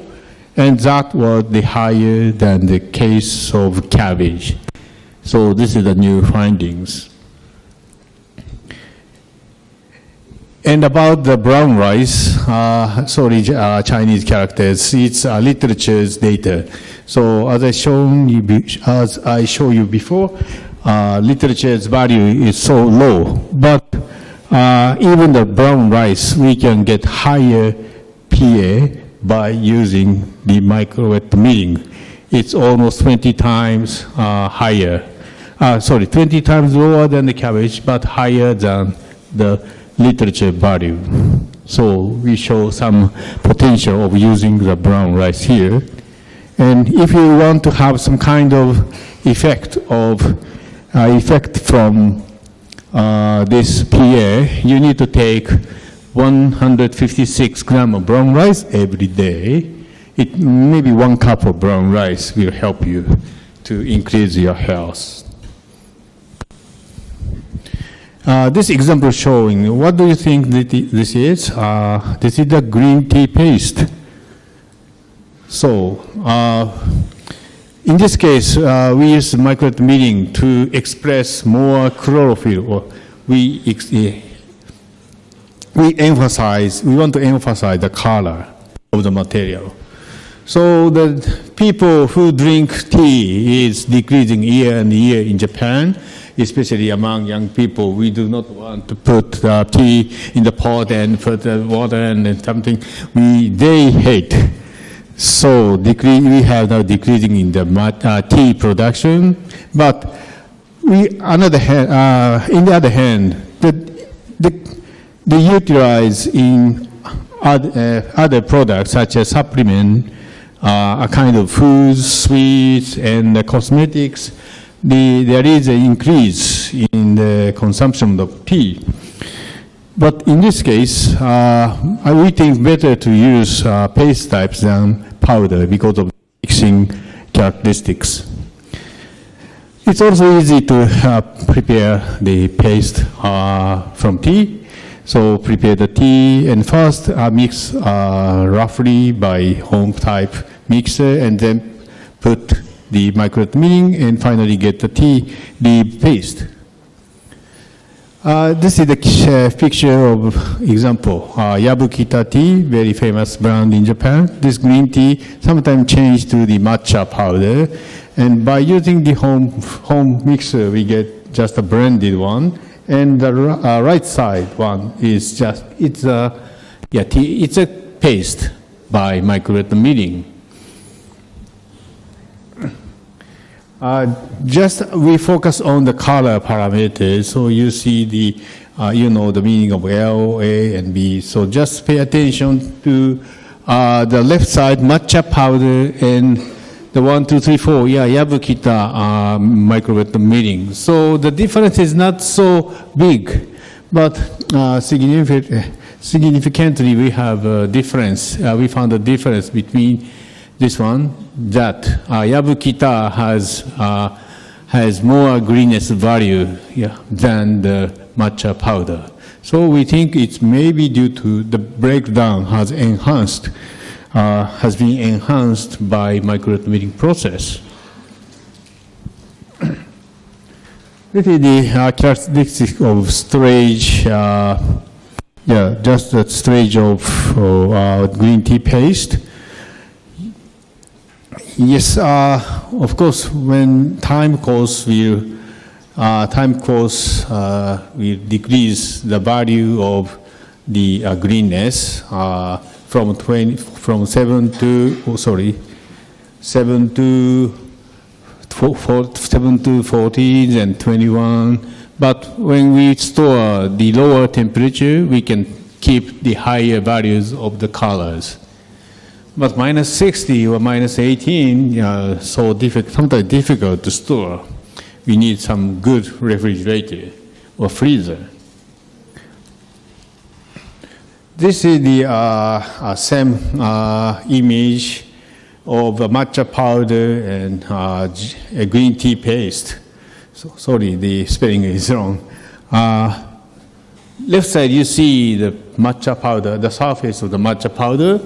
and that was the higher than the case of cabbage. So this is the new findings. And about the brown rice, Chinese characters, it's literature's data. So as I show you before, literature's value is so low. But even the brown rice, we can get higher PA by using the microwave emitting. It's almost 20 times higher. 20 times lower than the cabbage, but higher than the literature value. So we show some potential of using the brown rice here. And if you want to have some kind of effect from this PA, you need to take 156 grams of brown rice every day. Maybe 1 cup of brown rice will help you to increase your health. This example showing, what do you think that this is? This is the green tea paste. So, in this case, we use microwave emitting to express more chlorophyll. Or we want to emphasize the color of the material. So the people who drink tea is decreasing year and year in Japan, especially among young people. We do not want to put tea in the pot and put water and something. They hate. So we have now decreasing in the tea production. But on the other hand, they utilize in other products such as supplement, a kind of foods, sweets, and cosmetics. There is an increase in the consumption of tea. But in this case, we think better to use paste types than powder because of mixing characteristics. It's also easy to prepare the paste from tea. So prepare the tea and first mix roughly by home type mixer, and then put the microwave emitting, and finally get the paste. This is the picture of example. Yabukita tea, very famous brand in Japan. This green tea sometimes changed to the matcha powder, and by using the home mixer, we get just a blended one. And the right side one is it's a paste by microwave emitting. Just we focus on the color parameters, so you see the, the meaning of L, A, and B. So just pay attention to the left side, matcha powder, and the 1, 2, 3, 4, Yabukita microbiota meaning. So the difference is not so big, but significantly we have a difference. We found a difference between this one, that Yabukita has more greenness value than the matcha powder. So we think it's maybe due to the breakdown has been enhanced by microatomic process. This is the characteristic of storage. Just the storage of green tea paste. Yes, of course, when time course will decrease the value of the greenness from 7 to 14 and 21. But when we store the lower temperature, we can keep the higher values of the colors. But minus 60 or minus 18, sometimes difficult to store. We need some good refrigerator or freezer. This is the same image of matcha powder and a green tea paste. So, sorry, the spelling is wrong. Left side, you see the matcha powder, the surface of the matcha powder.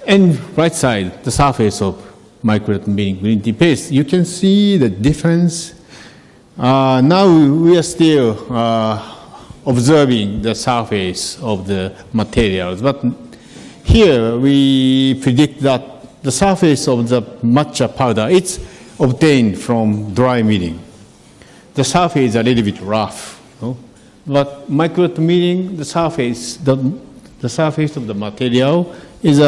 And right side, the surface of microatomic green tea paste. You can see the difference. Now we are still observing the surface of the materials, but here we predict that the surface of the matcha powder, it's obtained from dry milling. The surface is a little bit rough, but microatomic, the surface of the material is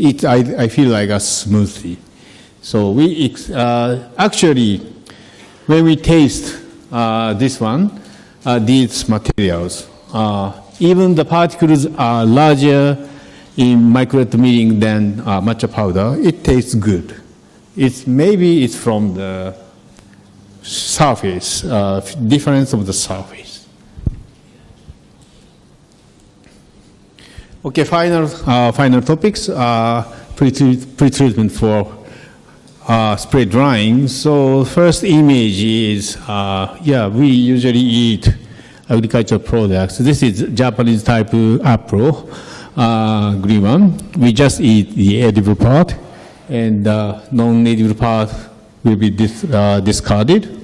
I feel like a smoothie. So we actually, when we taste this one, these materials, even the particles are larger in microatomic than matcha powder. It tastes good. Maybe it's from the surface, difference of the surface. Okay, final topics, pre-treatment for spray drying. So first image is, we usually eat agricultural products. This is Japanese type apple, green one. We just eat the edible part, and non-edible part will be discarded.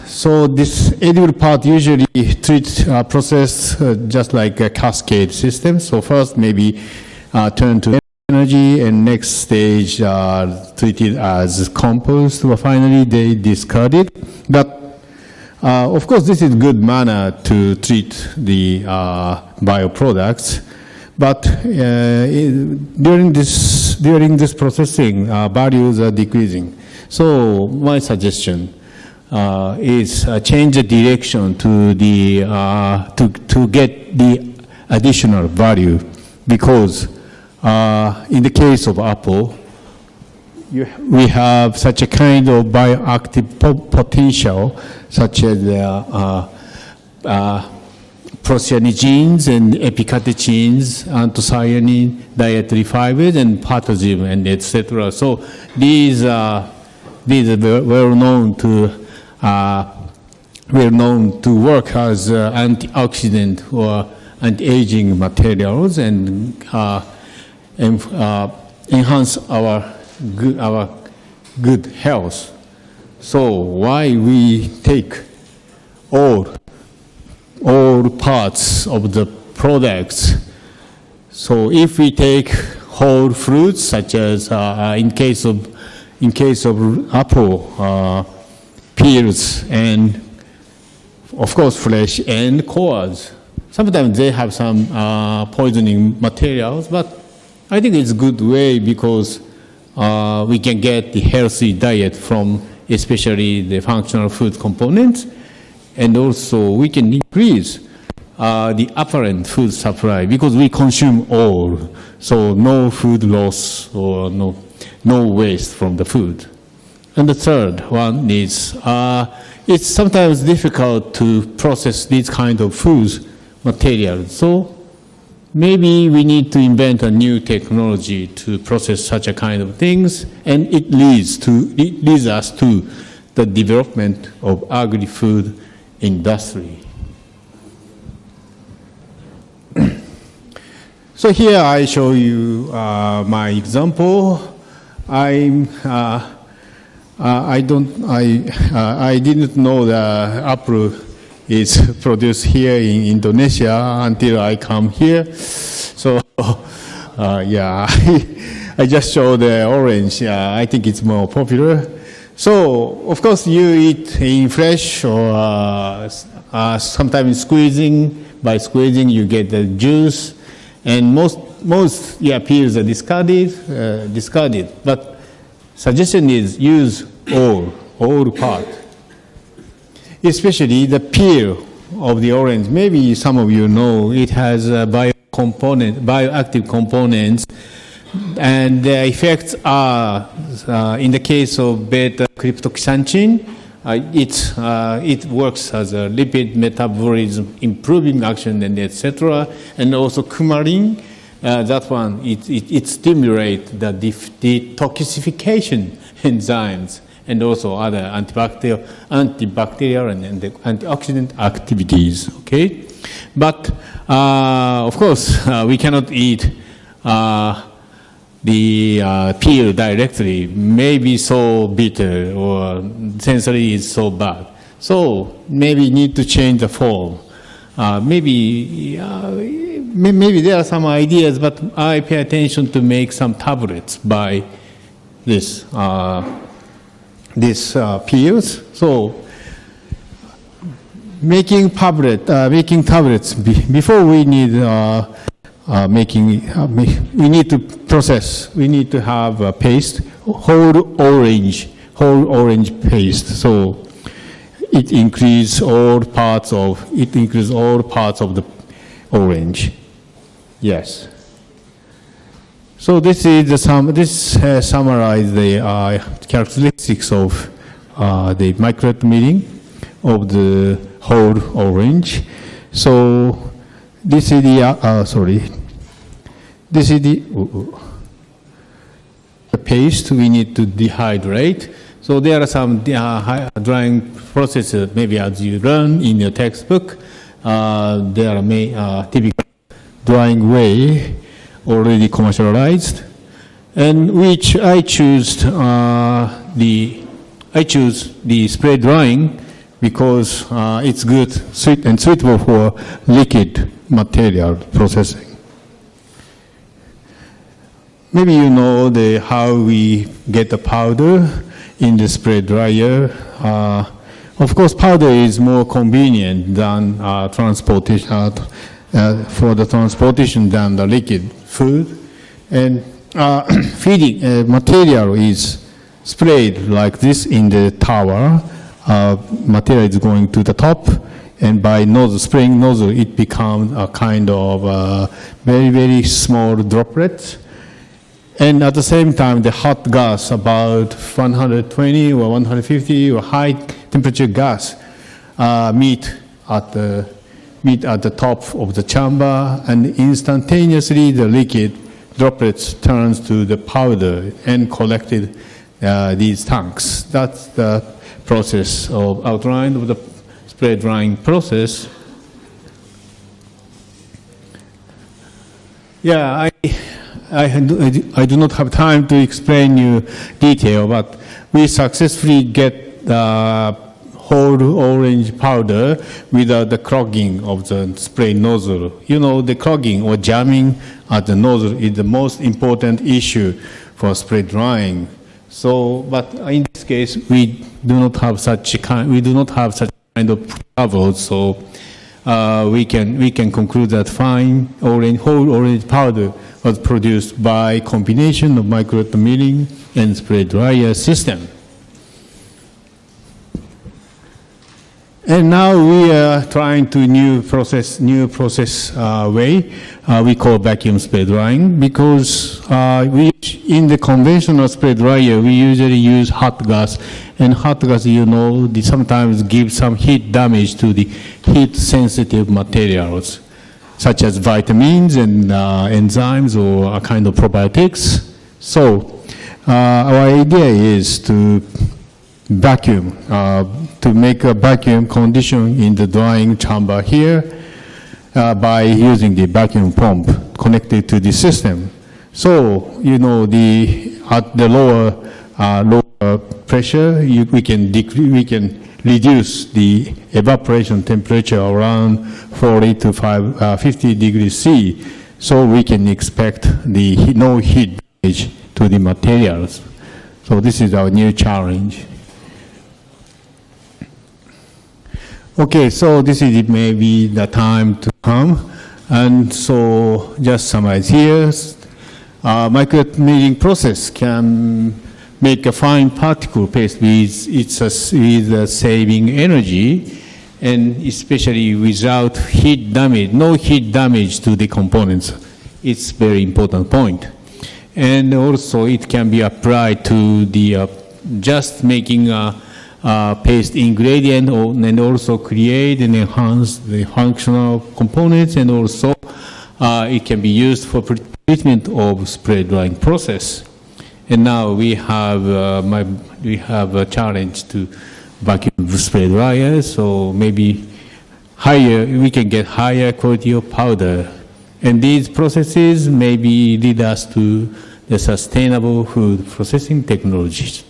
So this edible part usually processed just like a cascade system. So first maybe turn to energy, and next stage treated as compost, but finally they discard it. But of course this is good manner to treat the bioproducts. But during this processing, values are decreasing. So my suggestion is change the direction to get the additional value, because in the case of apple, we have such a kind of bioactive potential, such as procyanidins and epicatechins, anthocyanin, dietary fibers, and pathogen, and etc. So these are well known to work as antioxidant or anti-aging materials, and enhance our good health. So why we take all parts of the products? So if we take whole fruits, such as in case of apple, peels, and of course flesh and cores. Sometimes they have some poisoning materials, but I think it's a good way because we can get the healthy diet from especially the functional food components, and also we can increase the apparent food supply because we consume all, so no food loss or no waste from the food. And the third one is it's sometimes difficult to process these kind of foods materials. So maybe we need to invent a new technology to process such a kind of things, and it leads us to the development of agri-food industry. So here I show you my example. I didn't know that apple is produced here in Indonesia until I come here. So yeah, I just show the orange. I think it's more popular. So of course you eat in fresh or sometimes squeezing. By squeezing you get the juice, and most peels are discarded. But suggestion is use all part. Especially the peel of the orange. Maybe some of you know it has bioactive components, and the effects are, in the case of beta-cryptoxanthin, it works as a lipid metabolism, improving action, and etc. And also coumarin, that one, it stimulates the detoxification enzymes, and also other antibacterial and antioxidant activities. Okay, but of course we cannot eat the peel directly. Maybe so bitter or sensory is so bad. So maybe need to change the form. Maybe there are some ideas, but I pay attention to make some tablets by this. Peels. So making tablets before we need we need to process. We need to have a paste, whole orange paste. So it increases all parts of the orange. Yes. So this is summarizes the characteristics of the micromeeting of the whole orange. So this is the paste we need to dehydrate. So there are some drying processes, maybe as you learn in your textbook. There are typical drying way already commercialized, and which I choose the spray drying because it's good, sweet and suitable for liquid material processing. Maybe you know how we get the powder in the spray dryer. Of course, powder is more convenient than transportation for the transportation than the liquid food, and feeding material is sprayed like this in the tower. Material is going to the top, and by spraying nozzle, it becomes a kind of very, very small droplets. And at the same time, the hot gas, about 120 or 150 or high temperature gas, meet at the top of the chamber, and instantaneously the liquid droplets turns to the powder and collected these tanks. That's the process of outline of the spray drying process. Yeah, I do not have time to explain you detail, but we successfully get the whole orange powder without the clogging of the spray nozzle. You know, the clogging or jamming at the nozzle is the most important issue for spray drying. So, but in this case, we do not have such kind of trouble. So we can conclude that fine whole orange powder was produced by combination of micro milling and spray dryer system. And now we are trying to new process way we call vacuum spray drying, because in the conventional spray dryer we usually use hot gas, and hot gas, sometimes gives some heat damage to the heat sensitive materials such as vitamins and enzymes or a kind of probiotics. So our idea is to vacuum, to make a vacuum condition in the drying chamber here by using the vacuum pump connected to the system. So, at the lower pressure, we can reduce the evaporation temperature around 40 to 50 degrees C, so we can expect no heat damage to the materials. So this is our new challenge. Okay, so this is maybe the time to come, and so just summarize here. Micro milling process can make a fine particle paste with saving energy, and especially without heat damage, no heat damage to the components. It's very important point. And also it can be applied to the just making a paste ingredient, and also create and enhance the functional components, and also it can be used for treatment of spray drying process. And now we have a challenge to vacuum spray dryer, so maybe we can get higher quality of powder. And these processes maybe lead us to the sustainable food processing technologies.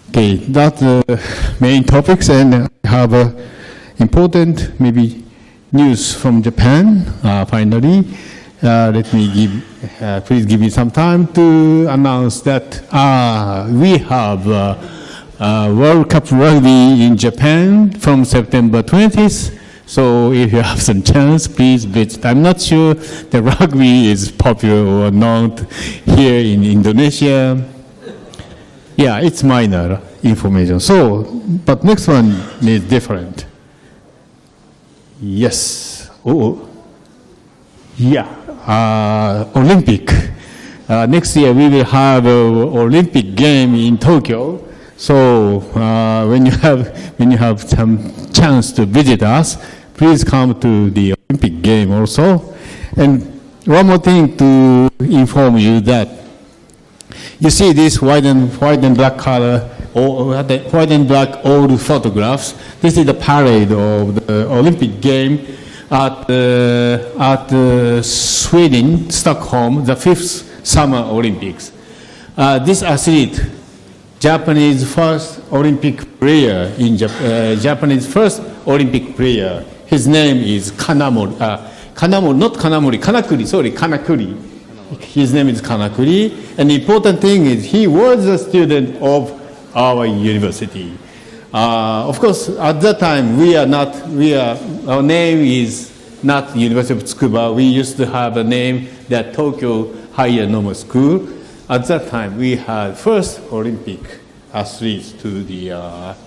Okay, that's the main topics, and I have important maybe news from Japan. Finally, let me please give me some time to announce that we have World Cup Rugby in Japan from September 20th. So if you have some chance, please visit. I'm not sure the rugby is popular or not here in Indonesia. Yeah, it's minor information. So, but next one is different. Yes. Oh, yeah. Olympic. Next year we will have an Olympic game in Tokyo. So when you have some chance to visit us, please come to the Olympic game also. And one more thing to inform you that you see this white and black color, or the white and black old photographs. This is the parade of the Olympic game at Sweden, Stockholm, the 5th Summer Olympics. This athlete, Japanese first Olympic player in Japanese first Olympic player. His name is Kanamori. Kanakuri. His name is Kanakuri. And the important thing is he was a student of our university. Of course, at that time our name is not University of Tsukuba. We used to have a name that Tokyo Higher Normal School. At that time, we had first Olympic athletes to the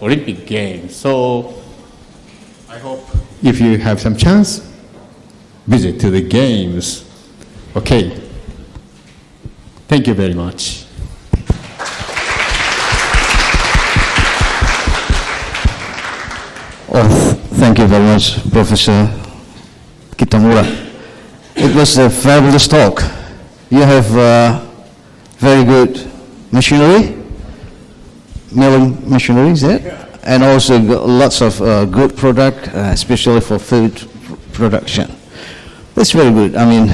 Olympic Games. So I hope if you have some chance, visit to the Games. Okay. Thank you very much. Oh, thank you very much, Professor Kitamura. It was a fabulous talk. You have very good machinery, milling machinery, is it? Yeah. And also lots of good product, especially for food production. That's very good. I mean,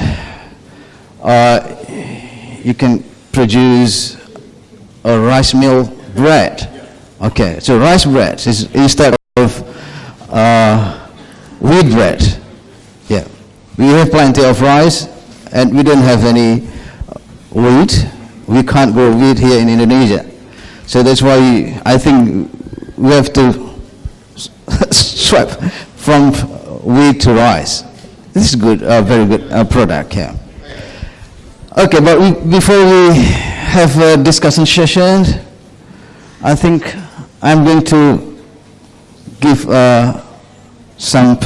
you can produce a rice mill bread. Okay, so rice bread is instead of wheat bread. Yeah, we have plenty of rice, and we don't have any wheat. We can't grow wheat here in Indonesia. So that's why I think we have to swap from wheat to rice. This is good, very good product here. Okay, but before we have a discussion session, I think I'm going to give some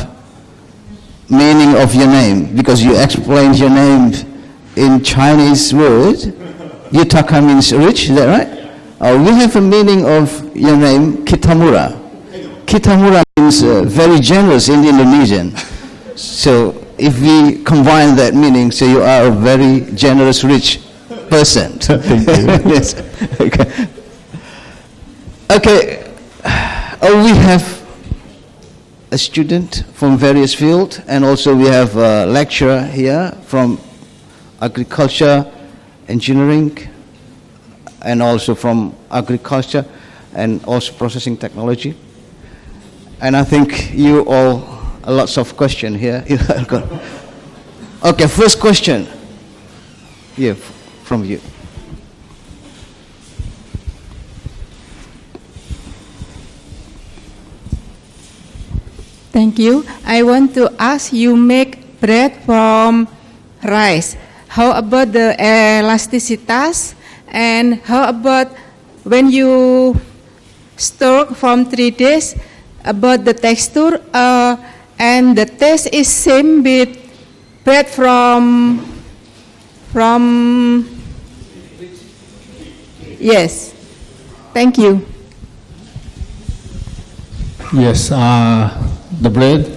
meaning of your name, because you explained your name in Chinese word. Yutaka means rich, is that right? We have a meaning of your name, Kitamura. Kitamura means very generous in Indonesian. So if we combine that meaning, so you are a very generous, rich person. Thank you. Yes. Okay. Okay. We have a student from various fields, and also we have a lecturer here from agriculture, engineering, and also from agriculture, and also processing technology. And I think you all, lots of questions here. Okay, first question. Yeah, from you. Thank you. I want to ask, you make bread from rice. How about the elasticity? And how about when you store from 3 days, about the texture and the taste is same with bread from yes. Thank you. Yes, the bread.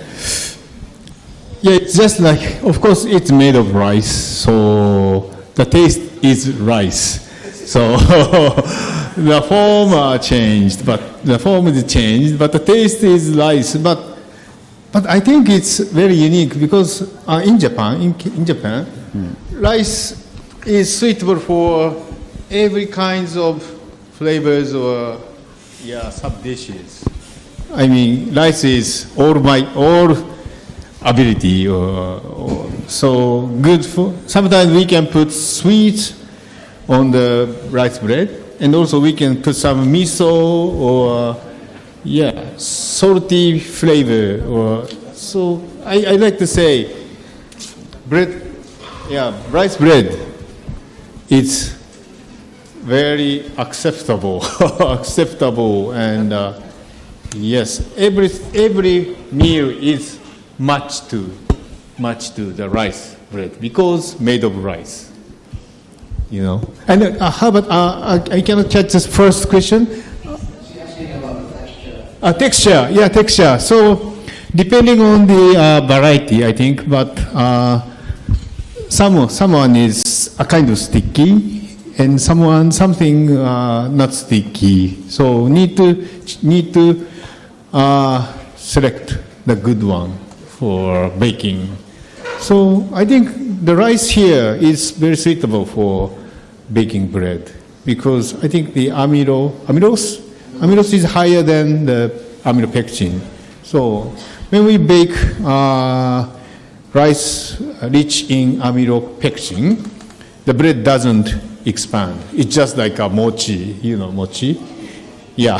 Yeah, it's just like, of course, it's made of rice, so the taste is rice. So the form changed, but the form is changed, but the taste is rice. But I think it's very unique because in Japan, rice is suitable for every kinds of flavors or sub dishes. I mean, rice is all ability, so good for. Sometimes we can put sweet on the rice bread, and also we can put some miso or salty flavor. Or so I like to say, rice bread. It's very acceptable, and yes, every meal is much to the rice bread because made of rice. You know. And how about I cannot catch this first question. Texture. Yeah, texture. So depending on the variety, I think, but someone is a kind of sticky, and something not sticky. So need to select the good one for baking. So I think the rice here is very suitable for baking bread because I think the amylose is higher than the amylopectin. So when we bake rice rich in amylopectin, the bread doesn't expand. It's just like a mochi, mochi. Yeah,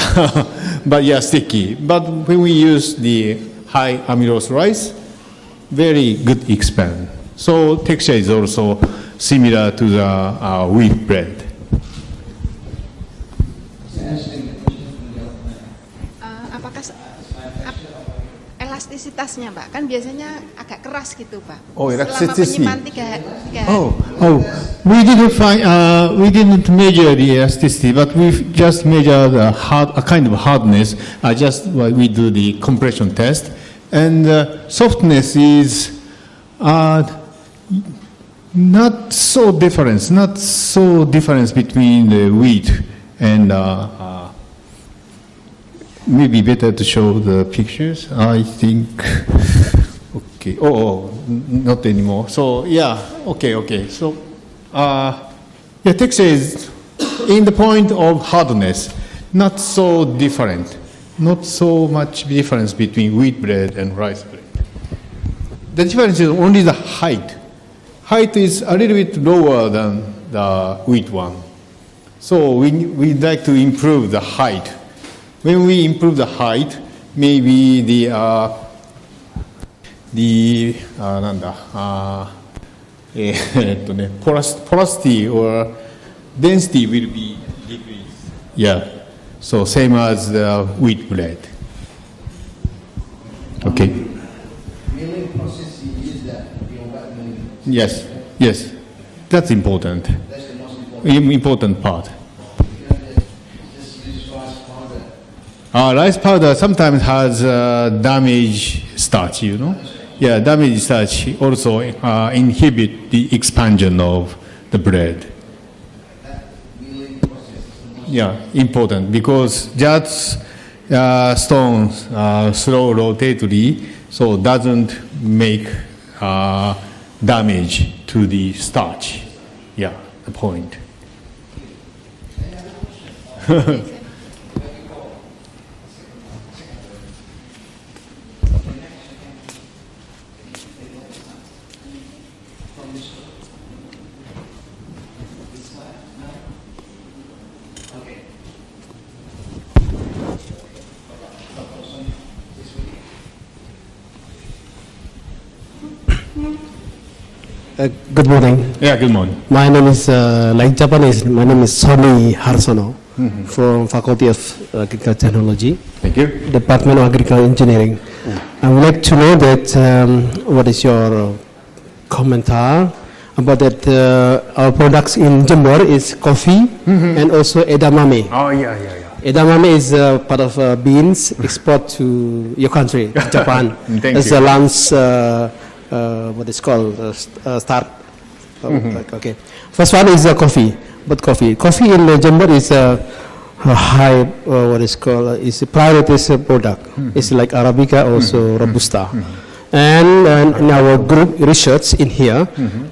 but sticky. But when we use the high amylose rice, very good expand. So texture is also similar to the wheat bread. Apakah elastisitasnya, Pak? Kan biasanya agak keras gitu, Pak. Oh, selama penyimpan 3 hari. We didn't measure the elasticity, but we just measure the a kind of hardness. Just while we do the compression test, and softness is not so difference between the wheat and maybe better to show the pictures. I think. Okay. Not anymore. So okay. So texture is in the point of hardness, not so different, not so much difference between wheat bread and rice bread. The difference is only the height. Height is a little bit lower than the wheat one. So we'd like to improve the height. When we improve the height, maybe the porosity or density will be decreased. Yeah. So same as the wheat bread. Okay. Milling process, you use that, wet milling. Yes. Yes. That's important. That's the most important. Important part. Just use rice powder. Rice powder sometimes has damaged starch, you know. Yeah, damaged starch also inhibit the expansion of the bread. Milling process is the most Yeah, important because that stone slow rotatedly, so doesn't make damage to the starch. Yeah, the point. Good morning. Yeah, good morning. My name is, like Japanese, my name is Soni Harsono from Faculty of Agricultural Technology, Thank you. Department of Agricultural Engineering. I would like to know that what is your commentar about that our products in Jember is coffee and also edamame. Oh, yeah. Edamame is part of beans export to your country, Japan. Thank As you. a lunch, what is called start. Okay. First one is coffee. But coffee in Jember is a high what is called is a priority product. It's like Arabica, also Robusta. And in our group research in here,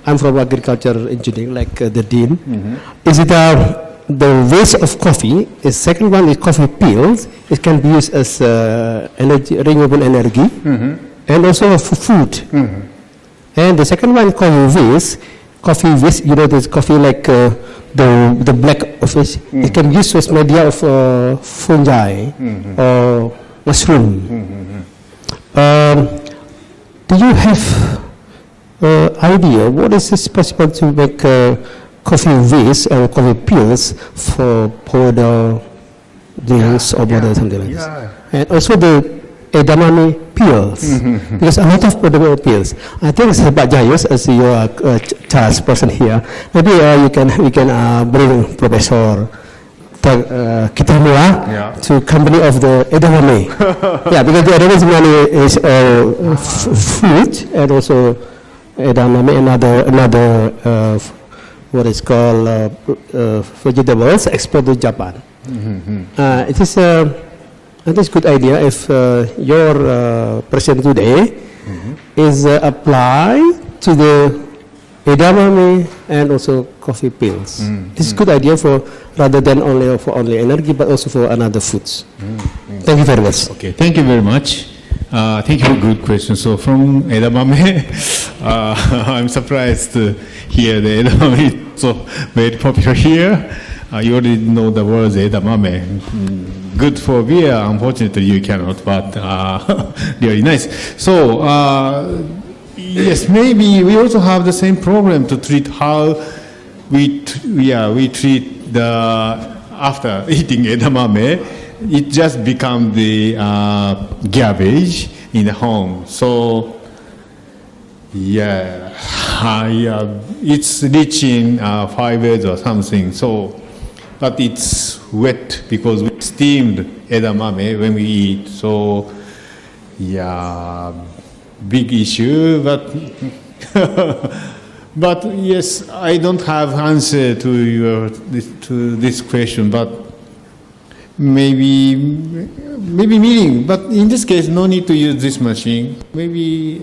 I'm from agriculture engineering, like the dean. Is it the waste of coffee? The second one is coffee peels. It can be used as energy, renewable energy, and also for food. And the second one is coffee waste. Coffee waste, you know, there's coffee like the black of it. It can be used as media of fungi or mushroom. Do you have idea what is this possible to make coffee waste or coffee peels for powder drinks or powder something like this? And also the edamame peels, because a lot of edamame peels. I think it's Pak Jayus as your charge person here. Maybe we can bring Professor Kitamura to company of the edamame. Yeah, because the edamame is food and also edamame another what is called vegetables export to Japan. It is I think it's a good idea if your presentation today is apply to the edamame and also coffee peels. This is a good idea for rather than only for energy, but also for another foods. Thank you very much. Okay, thank you very much. Thank you for good question. So from edamame, I'm surprised to hear the edamame is so very popular here. You already know the words edamame. Good for beer, unfortunately you cannot, but really nice. So yes, maybe we also have the same problem to treat how we treat the after eating edamame. It just becomes the garbage in the home. So it's rich in fibers or something. So, but it's wet because we steamed edamame when we eat. So, big issue. But but yes, I don't have answer to this question. But maybe milling. But in this case, no need to use this machine. Maybe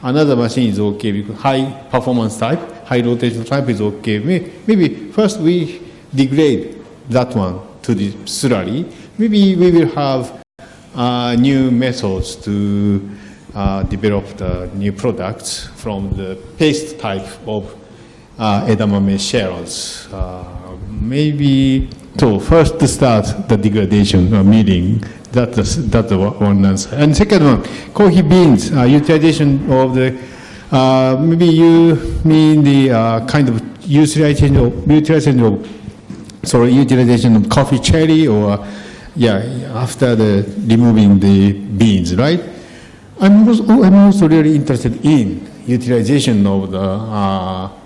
another machine is okay because high performance type, high rotation type is okay. Maybe first we degrade that one to the slurry. Maybe we will have new methods to develop the new products from the paste type of edamame shells. Maybe so. First to start the degradation or milling. That's the one answer. And second one, coffee beans utilization of the Maybe you mean the kind of utilization of coffee cherry, or after the removing the beans, right? I'm also really interested in utilization of the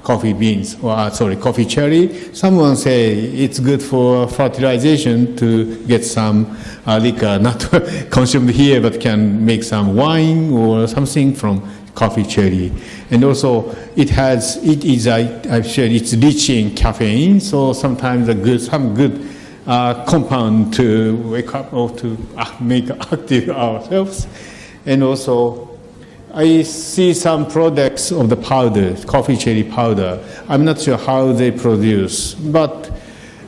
coffee beans, coffee cherry. Someone say it's good for fertilization to get some liquor, not consumed here, but can make some wine or something from coffee cherry. And also it's rich in caffeine, so sometimes some good compound to wake up or to make active ourselves. And also, I see some products of the powder, coffee cherry powder. I'm not sure how they produce, but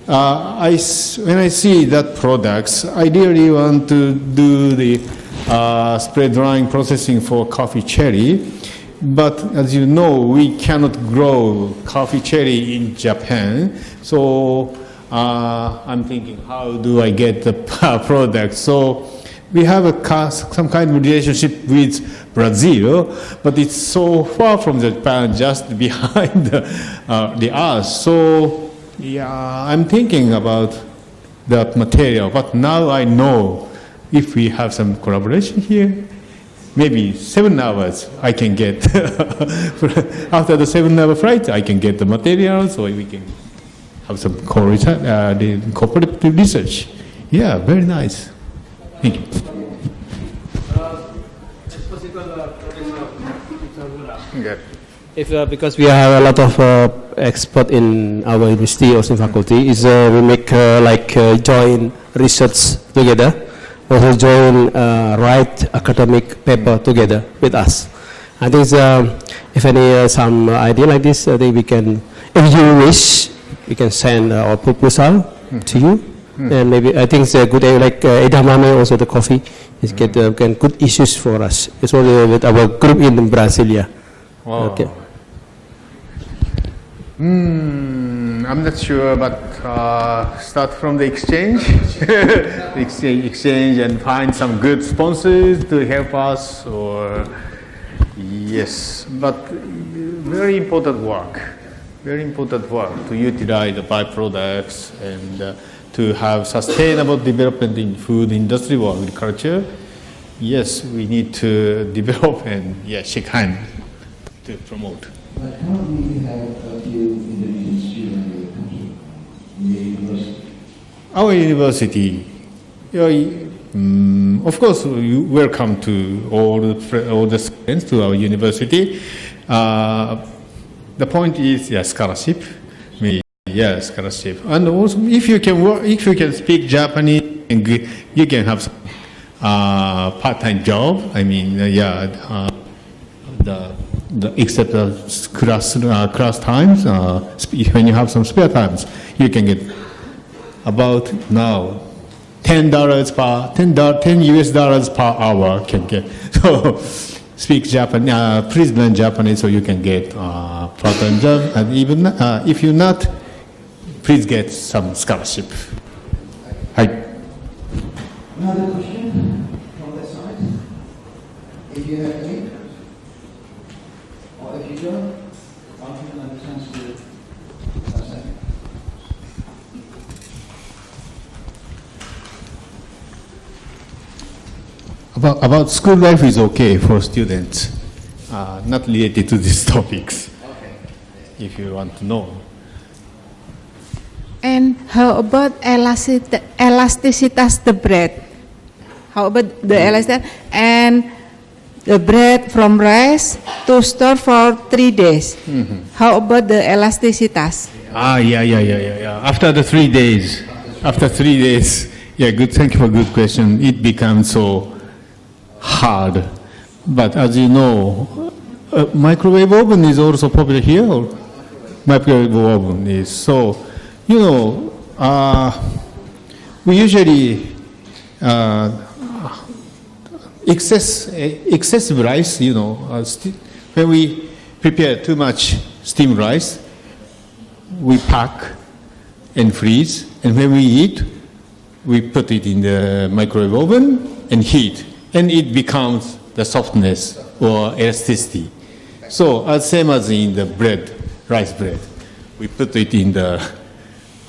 when I see that products, I really want to do the spray drying processing for coffee cherry. But as you know, we cannot grow coffee cherry in Japan. So I'm thinking, how do I get the product? So we have some kind of relationship with Brazil, but it's so far from Japan, just behind the earth. So I'm thinking about that material. But now I know if we have some collaboration here, maybe 7 hours I can get. After the 7-hour flight, I can get the material, so we can have some cooperative research. Yeah, very nice. Thank you. If because we have a lot of experts in our university or in faculty, we make joint research together, also join write academic paper together with us. I think if any some idea like this, I think we can, if you wish, we can send our proposal to you. And maybe I think it's a good like edamame, also the coffee is get good issues for us. It's only with our group in Brasilia. Wow. Okay. I'm not sure, but start from the exchange, exchange, and find some good sponsors to help us. Or yes, but very important work to utilize the byproducts and to have sustainable development in food industry or agriculture. Yes, we need to develop and shake hands to promote. But how do you have a few Indonesian students in your country, in your university? Our university, of course, you welcome to all the students to our university. The point is, scholarship. Scholarship, and also if you can speak Japanese, you can have some part-time job. I mean, except the class times, when you have some spare times, you can get about now $10 per hour can get. So speak Japanese, please learn Japanese so you can get part-time job, and even if you're not, please get some scholarship. Hi. Another question from that side? If you have any, or if you don't, I'll give another chance to say. About school life is okay for students, not related to these topics. Okay. If you want to know. And how about elasticitas the bread? How about the elasticity and the bread from rice to store for 3 days? How about the elasticitas? After 3 days, good. Thank you for good question. It becomes so hard, but as you know, microwave oven is also popular here. Microwave oven is so. We usually excessive rice. When we prepare too much steamed rice, we pack and freeze, and when we eat, we put it in the microwave oven and heat, and it becomes the softness or elasticity. So same as in the bread, rice bread, we put it in the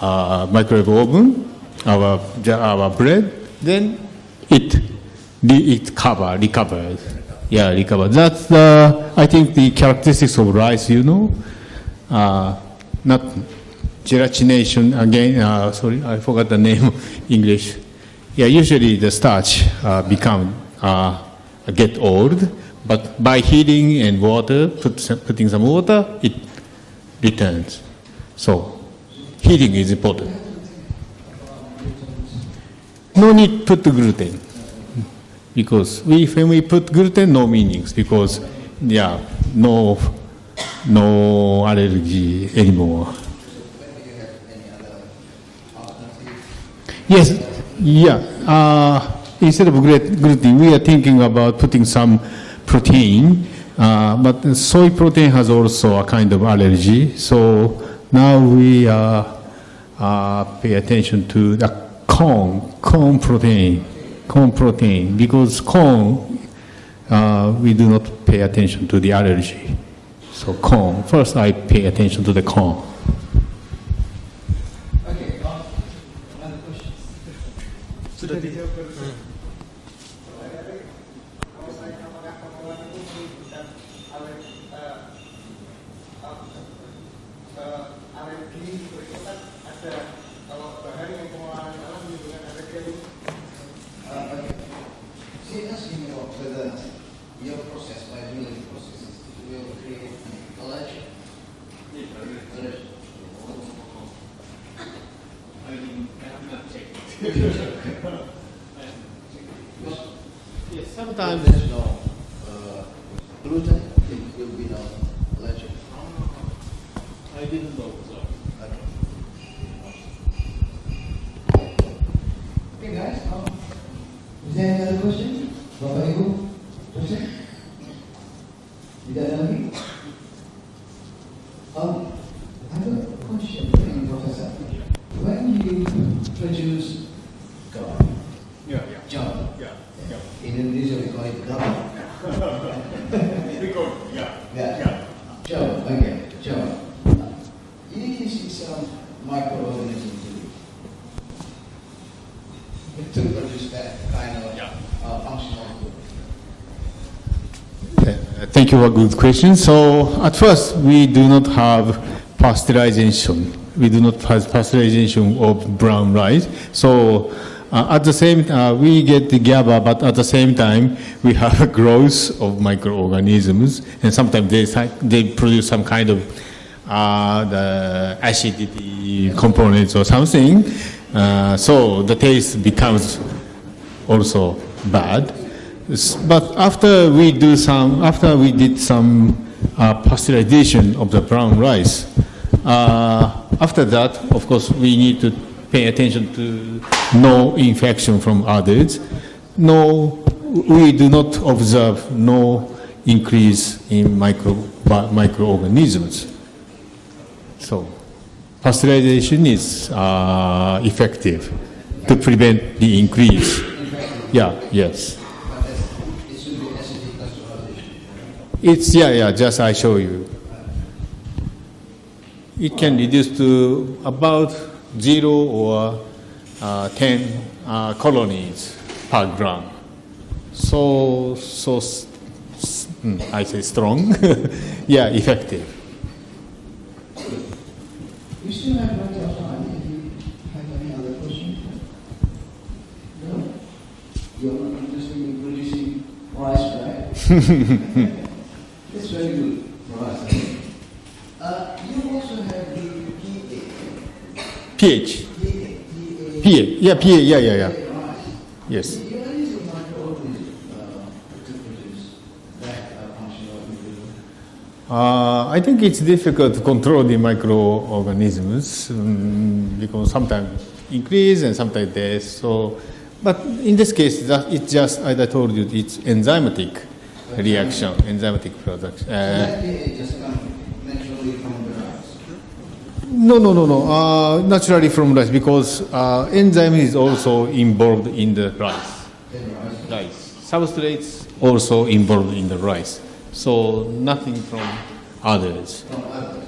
microwave oven, our bread, then it recovers. Yeah, recover. That's I think the characteristics of rice. Not gelatination again. Sorry, I forgot the name English. Yeah, usually the starch get old, but by heating and water, putting some water, it returns. So heating is important. No need put gluten, because when we put gluten, no meanings, because no allergy anymore. Yes, instead of gluten, we are thinking about putting some protein, but soy protein has also a kind of allergy. So now we pay attention to the corn protein, because corn, we do not pay attention to the allergy. So corn, first I pay attention to the corn. Okay, another question. Sudah dijawab. Yes, sometimes there's no gluten, it will be no allergic. I didn't know. Okay guys, is there any other question? Bapak Ibu, question? Tidak ada lagi? I have a question for you, Professor. When you produce Java, in Indonesia we call it Java. Java, okay, Java. You use some microorganisms to produce that kind of functional food. Thank you for a good question. So at first we do not have pasteurization. We do not have pasteurization of brown rice. So at the same time, we get the GABA, but at the same time, we have a growth of microorganisms, and sometimes they produce some kind of the acidity components or something. So the taste becomes also bad. But after we did some pasteurization of the brown rice, after that, of course, we need to pay attention to no infection from others. No, we do not observe no increase in microorganisms. So pasteurization is effective to prevent the increase. Yes. It's just I show you. It can reduce to about 0 or 10 colonies per gram. So I say strong. Effective. We still have plenty of time if you have any other questions. No? You're not interested in producing rice, right? It's very good for us. You also have the pH. pH. Yes. You are using microorganisms to produce that functional ingredient. I think it's difficult to control the microorganisms because sometimes increase and sometimes less. So, but in this case, it's just, as I told you, it's enzymatic reaction, enzymatic production. It just comes naturally from the rice. No. Naturally from rice, because enzyme is also involved in the rice. Rice substrates also involved in the rice. So nothing from others.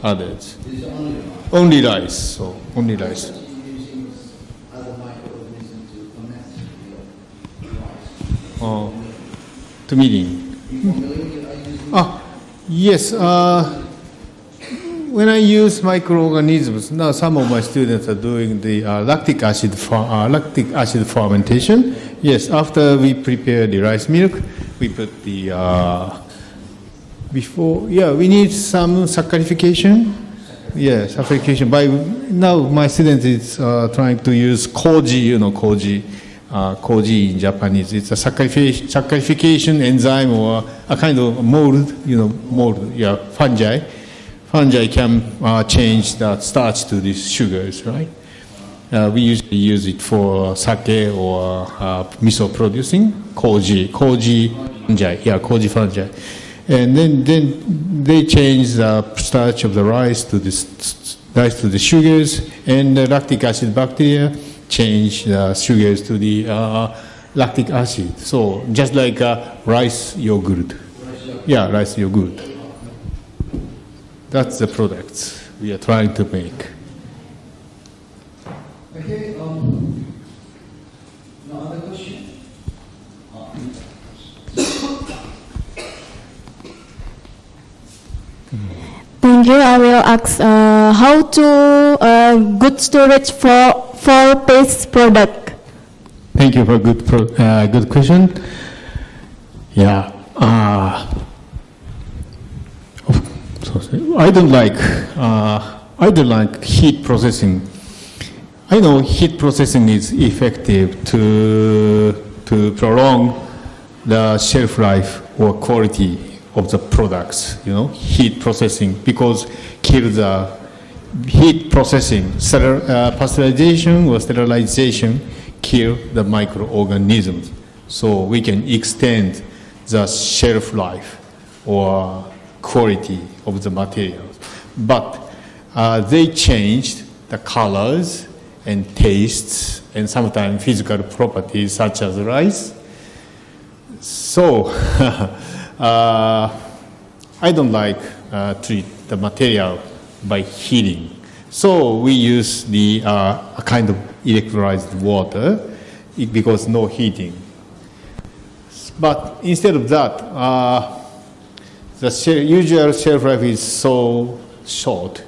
Others. This is only rice. Only rice. So only rice. Using other microorganisms to ferment the rice. To meeting. Yes. When I use microorganisms, now some of my students are doing the lactic acid fermentation. Yes, after we prepare the rice milk, we put the we need some saccharification. Yeah, saccharification. By now, my student is trying to use koji. Koji in Japanese. It's a saccharification enzyme or a kind of mold. Fungi. Fungi can change the starch to these sugars, right? We usually use it for sake or miso producing. Koji fungi. And then they change the starch of the rice to the sugars, and the lactic acid bacteria change the sugars to the lactic acid. So just like rice yogurt. Yeah, rice yogurt. That's the products we are trying to make. Okay, no other question? Thank you. I will ask how to good storage for paste product. Thank you for a good question. Yeah. I don't like heat processing. I know heat processing is effective to prolong the shelf life or quality of the products. Heat processing, because kill the heat processing, pasteurization or sterilization kill the microorganisms. So we can extend the shelf life or quality of the materials. But they changed the colors and tastes and sometimes physical properties such as rice. So I don't like treat the material by heating. So we use the a kind of electrolyzed water because no heating. But instead of that, the usual shelf life is so short,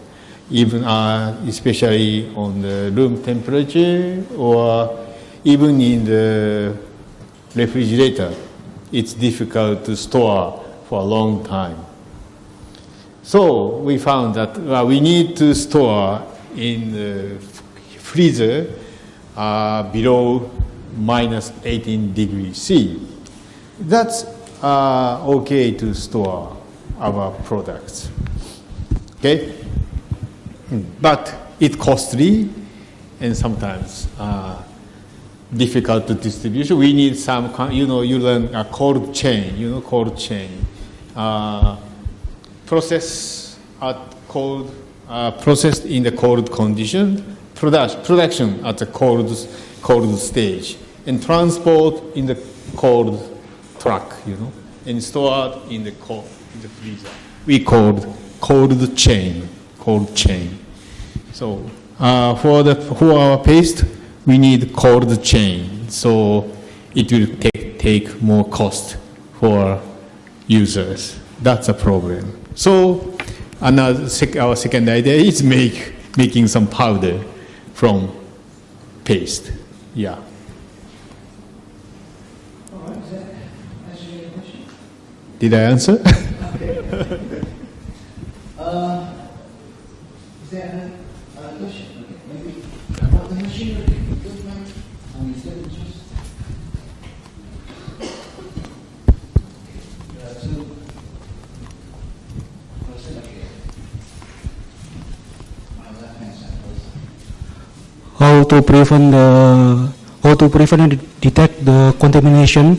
even especially on the room temperature or even in the refrigerator. It's difficult to store for a long time. So we found that we need to store in the freezer below minus 18 degrees C. That's okay to store our products. Okay? But it's costly and sometimes difficult to distribution. We need some, you learn a cold chain, cold chain. Processed in the cold condition, production at the cold stage, and transport in the cold truck, and stored in the freezer. We called cold chain. So for our paste, we need cold chain. So it will take more cost for users. That's a problem. So our second idea is making some powder from paste. Yeah. All right, does that answer your question? Did I answer? Okay. Is there a question? Okay, maybe about the machinery equipment and intelligence. How to prevent and detect the contamination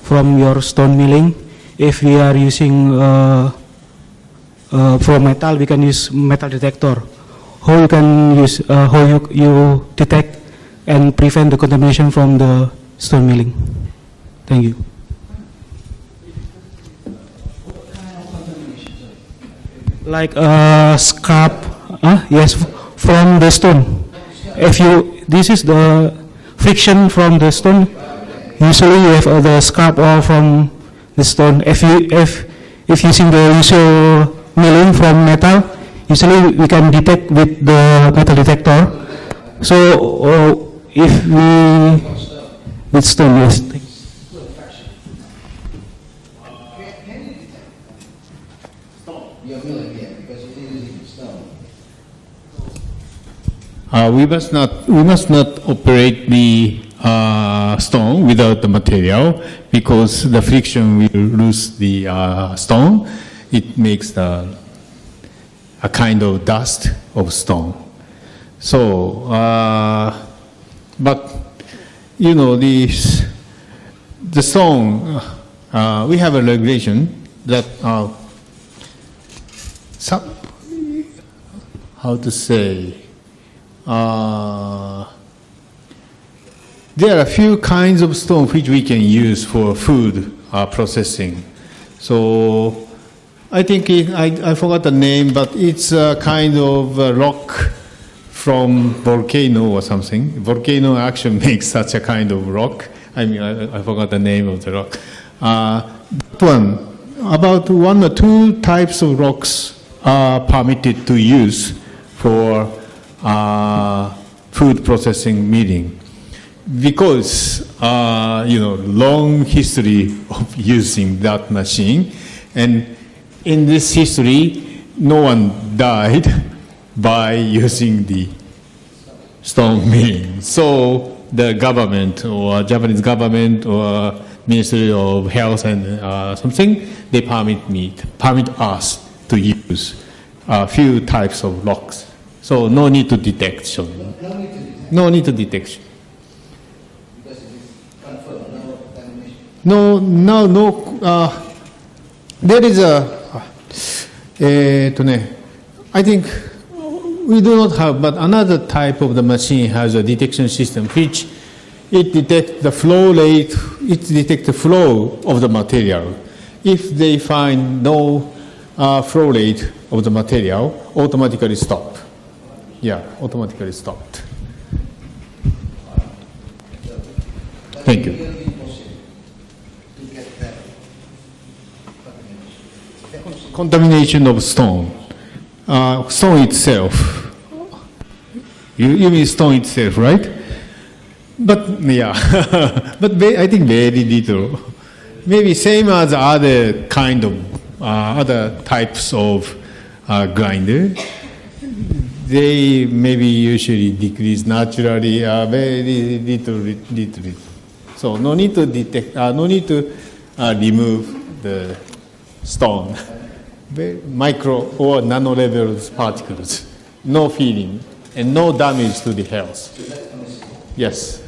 from your stone milling? If we are using for metal, we can use metal detector. How you can use how you detect and prevent the contamination from the stone milling? Thank you. What kind like a scrap, yes, from the stone. This is the friction from the stone. Usually you have the scrap or from the stone. If using the usual milling from metal, usually we can detect with the metal detector. So if we with stone, yes. We must not operate the stone without the material, because the friction will lose the stone. It makes a kind of dust of stone. So, but you know, the stone, we have a regulation that how to say. There are a few kinds of stone which we can use for food processing. So I think I forgot the name, but it's a kind of rock from volcano or something. Volcano actually makes such a kind of rock. I mean, I forgot the name of the rock. About 1 or 2 types of rocks are permitted to use for food processing milling, because long history of using that machine, and in this history no one died by using the stone milling. So the government, or Japanese government, or Ministry of Health and something, they permit us to use a few types of rocks. So no need to detection. No need to detection. Because it is confirmed, no contamination. No. There is I think we do not have, but another type of the machine has a detection system which it detects the flow rate, it detects the flow of the material. If they find no flow rate of the material, automatically stop. Yeah, automatically stopped. Thank you. Contamination of stone. Stone itself. You mean stone itself, right? But yeah, but I think very little. Maybe same as other kind of other types of grinder. They maybe usually decrease naturally, very little. So no need to detect, no need to remove the stone, very micro or nano level particles, no feeling and no damage to the health. Yes.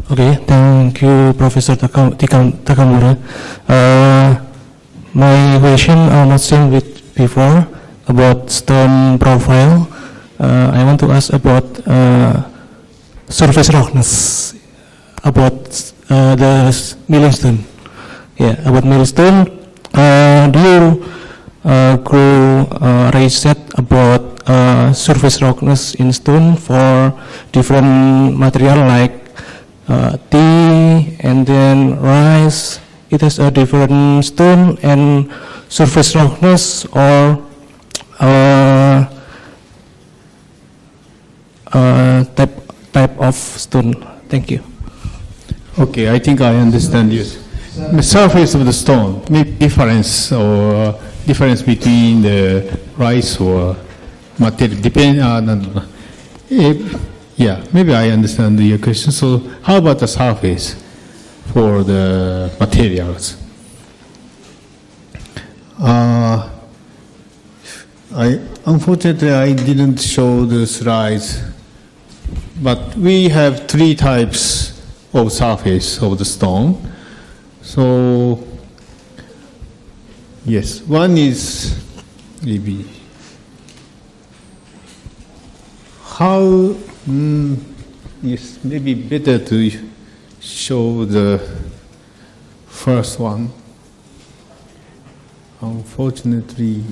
Okay, thank you, Professor Takamura. My question almost same with before about stone profile. I want to ask about surface roughness, about the milling stone. Yeah, about milling stone. Do you grow research about surface roughness in stone for different material like tea and then rice? It has a different stone and surface roughness or type of stone. Thank you. Okay, I think I understand you. The surface of the stone, maybe difference between the rice or material, yeah, maybe I understand your question. So how about the surface for the materials? Unfortunately, I didn't show the slides, but we have 3 types of surface of the stone. So, yes, one is maybe how, it's maybe better to show the first one. Unfortunately,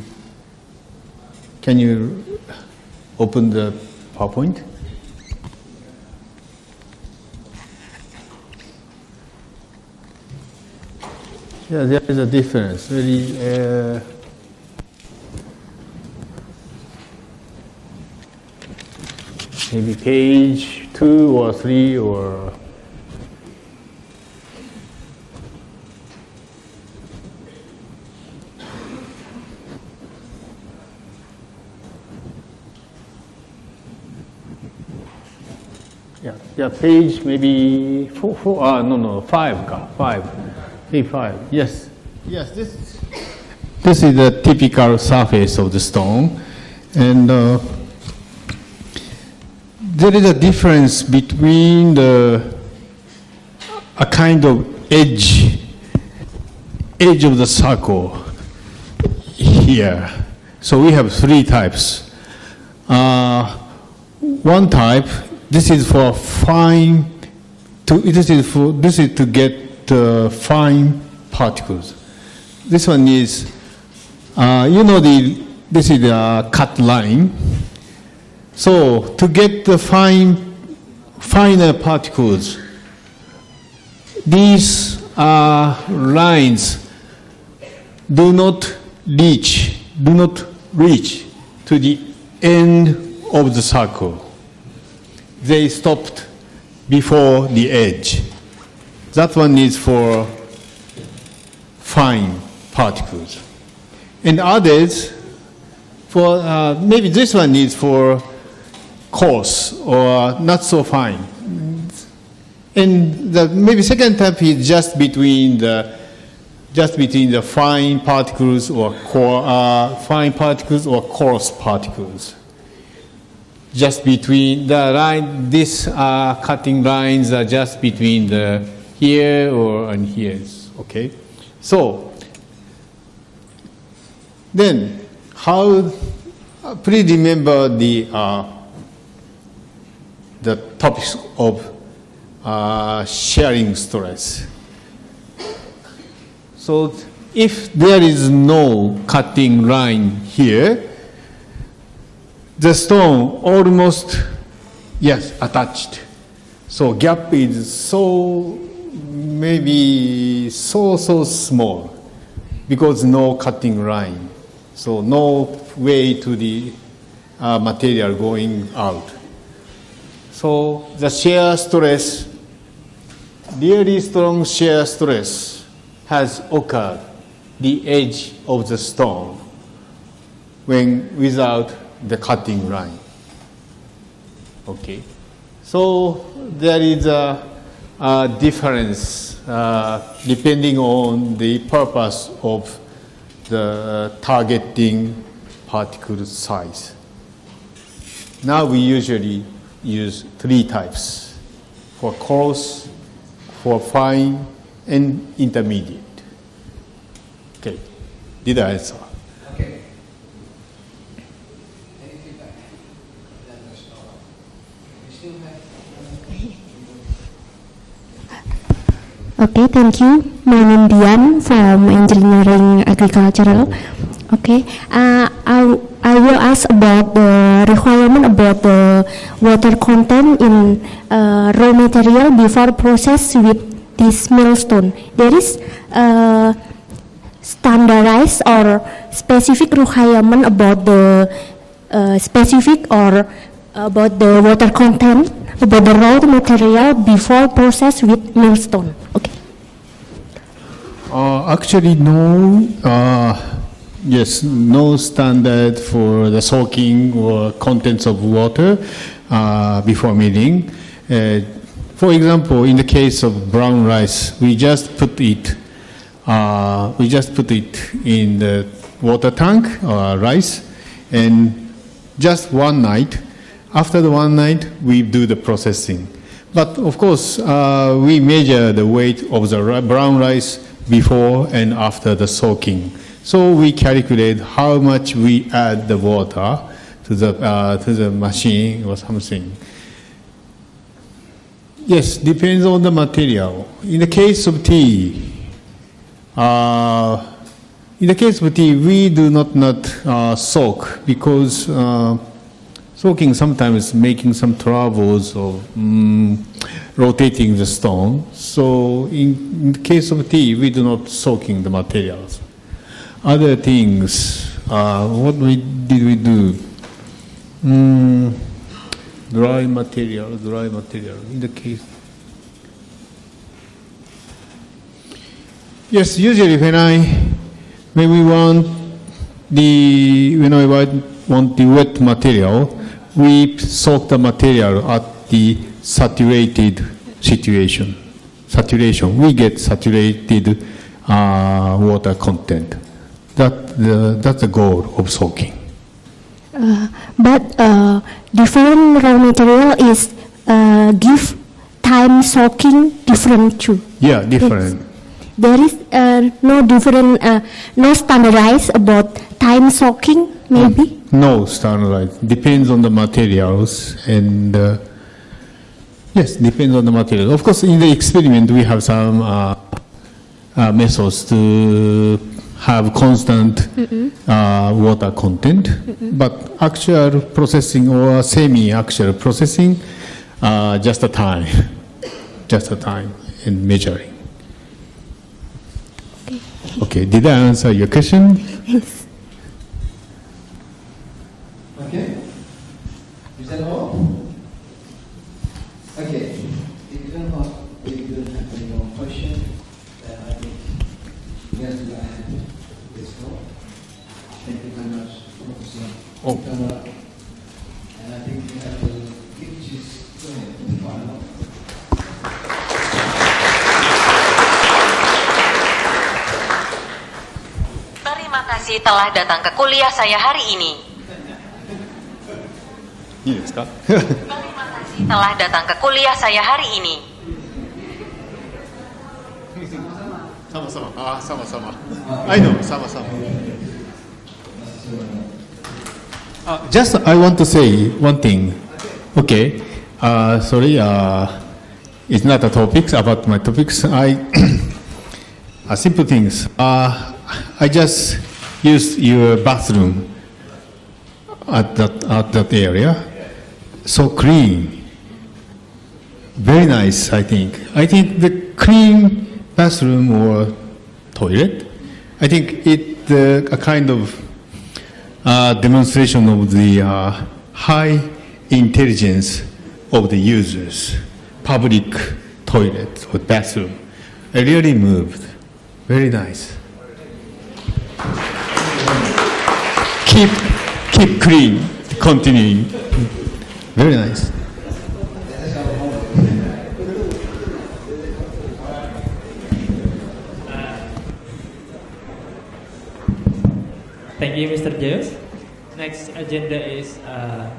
can you open the PowerPoint? Yeah, there is a difference. Really, maybe page 2 or 3 or. Yeah, page maybe 4, no, 5, page 5, yes. Yes, this is the typical surface of the stone, and there is a difference between a kind of edge of the circle here. So we have 3 types. One type, this is for fine. This is to get fine particles. This one is, this is a cut line. So to get the finer particles, these lines do not reach to the end of the circle. They stopped before the edge. That one is for fine particles. And others, for maybe this one is for coarse or not so fine. And maybe second type is just between the fine particles or coarse particles. Just between the line, these cutting lines are just between the here and here. Okay, so then how? Please remember the topics of sharing stress. So if there is no cutting line here, the stone almost, yes, attached. So gap is so small because no cutting line. So no way to the material going out. So the shear stress, really strong shear stress has occurred the edge of the stone without the cutting line. Okay, so there is a difference depending on the purpose of the targeting particle size. Now we usually use 3 types: for coarse, for fine, and intermediate. Okay, did I answer? Okay. Any feedback? Let us know. We still have. Okay, thank you. My name is Dian from Engineering Agricultural. Okay, I will ask about the requirement about the water content in raw material before process with this millstone. There is standardized or specific requirement about the specific or about the water content about the raw material before process with millstone. Okay. Actually, no. Yes, no standard for the soaking or contents of water before milling. For example, in the case of brown rice, we just put it in the water tank or rice, and just one night. After the one night, we do the processing. But of course, we measure the weight of the brown rice before and after the soaking. So we calculate how much we add the water to the machine or something. Yes, depends on the material. In the case of tea, we do not soak because soaking sometimes making some troubles of rotating the stone. So in the case of tea, we do not soaking the materials. Other things, what did we do? Dry material. In the case, yes, usually when I want the wet material, we soak the material at the saturated situation. Saturation, we get saturated water content. That's the goal of soaking. But different raw material is give time soaking different too. Yeah, different. There is no different, no standardized about time soaking, maybe? No standardized. Depends on the materials and yes, depends on the material. Of course, in the experiment we have some methods to have constant water content, but actual processing or semi-actual processing, just a time in measuring. Okay, did I answer your question? Yes. Okay. Is that all? Okay. If you don't have any more questions, then I think we have to end this talk. Thank you very much, Professor Kitamura. And I think we have to give this final. Terima kasih telah datang ke kuliah saya hari ini. Terima kasih telah datang ke kuliah saya hari ini. Sama-sama. I know, sama-sama. Just I want to say one thing. Okay. Sorry. It's not a topics about my topics. Simple things. I just used your bathroom at that area. So clean. Very nice, I think. I think the clean bathroom or toilet, I think it a kind of demonstration of the high intelligence of the users. Public toilet or bathroom. I really moved. Very nice. Keep clean, continuing. Very nice. Thank you, Mr. Jayus. Next agenda is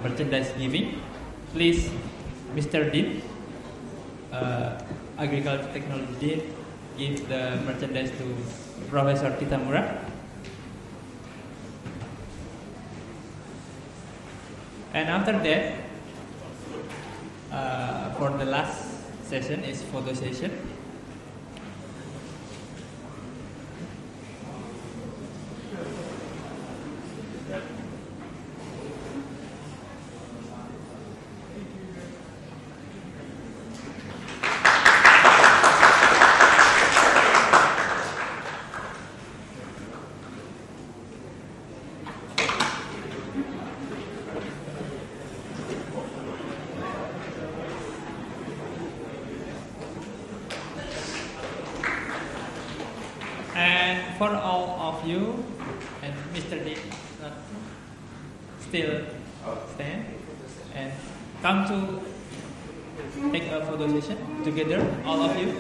merchandise giving. Please, Mr. Dean, Agriculture Technology Dean, give the merchandise to Professor Kitamura. And after that, for the last session is photo session. And for all of you, and Mr. D still stand and come to take a photo session together, all of you.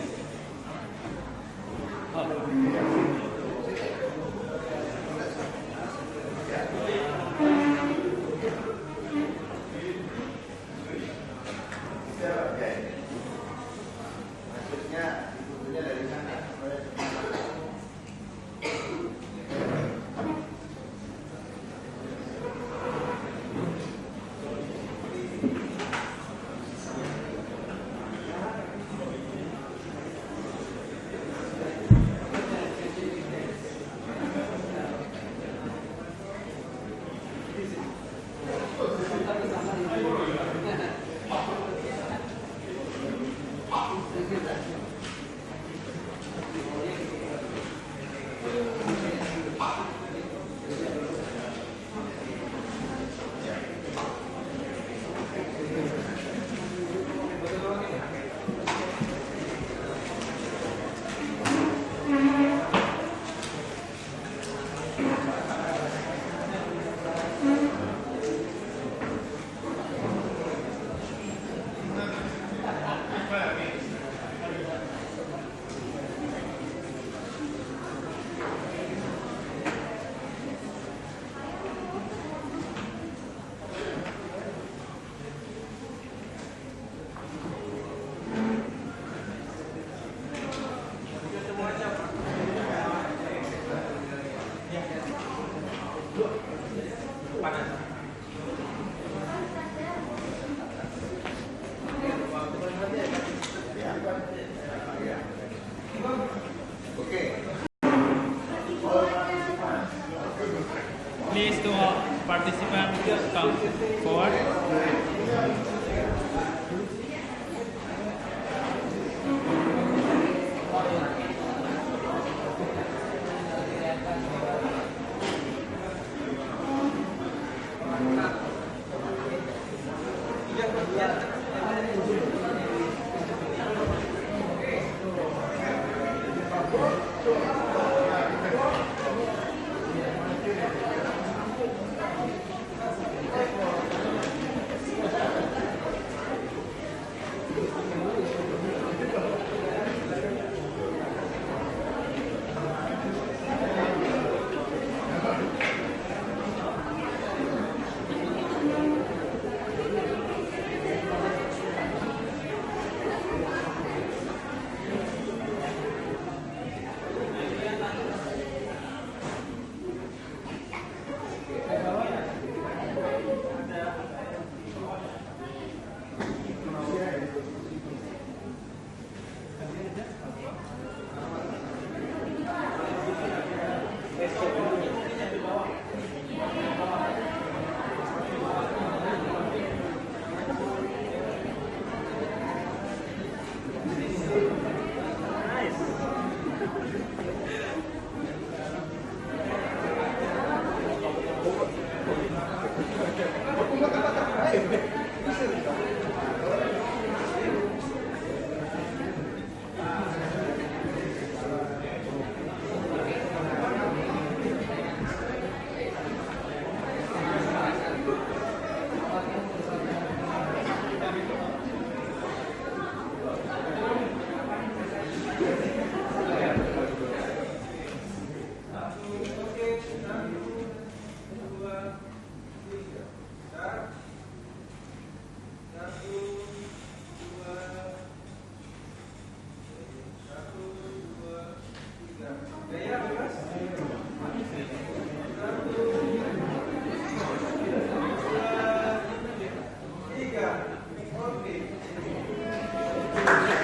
Please to all participants come forward.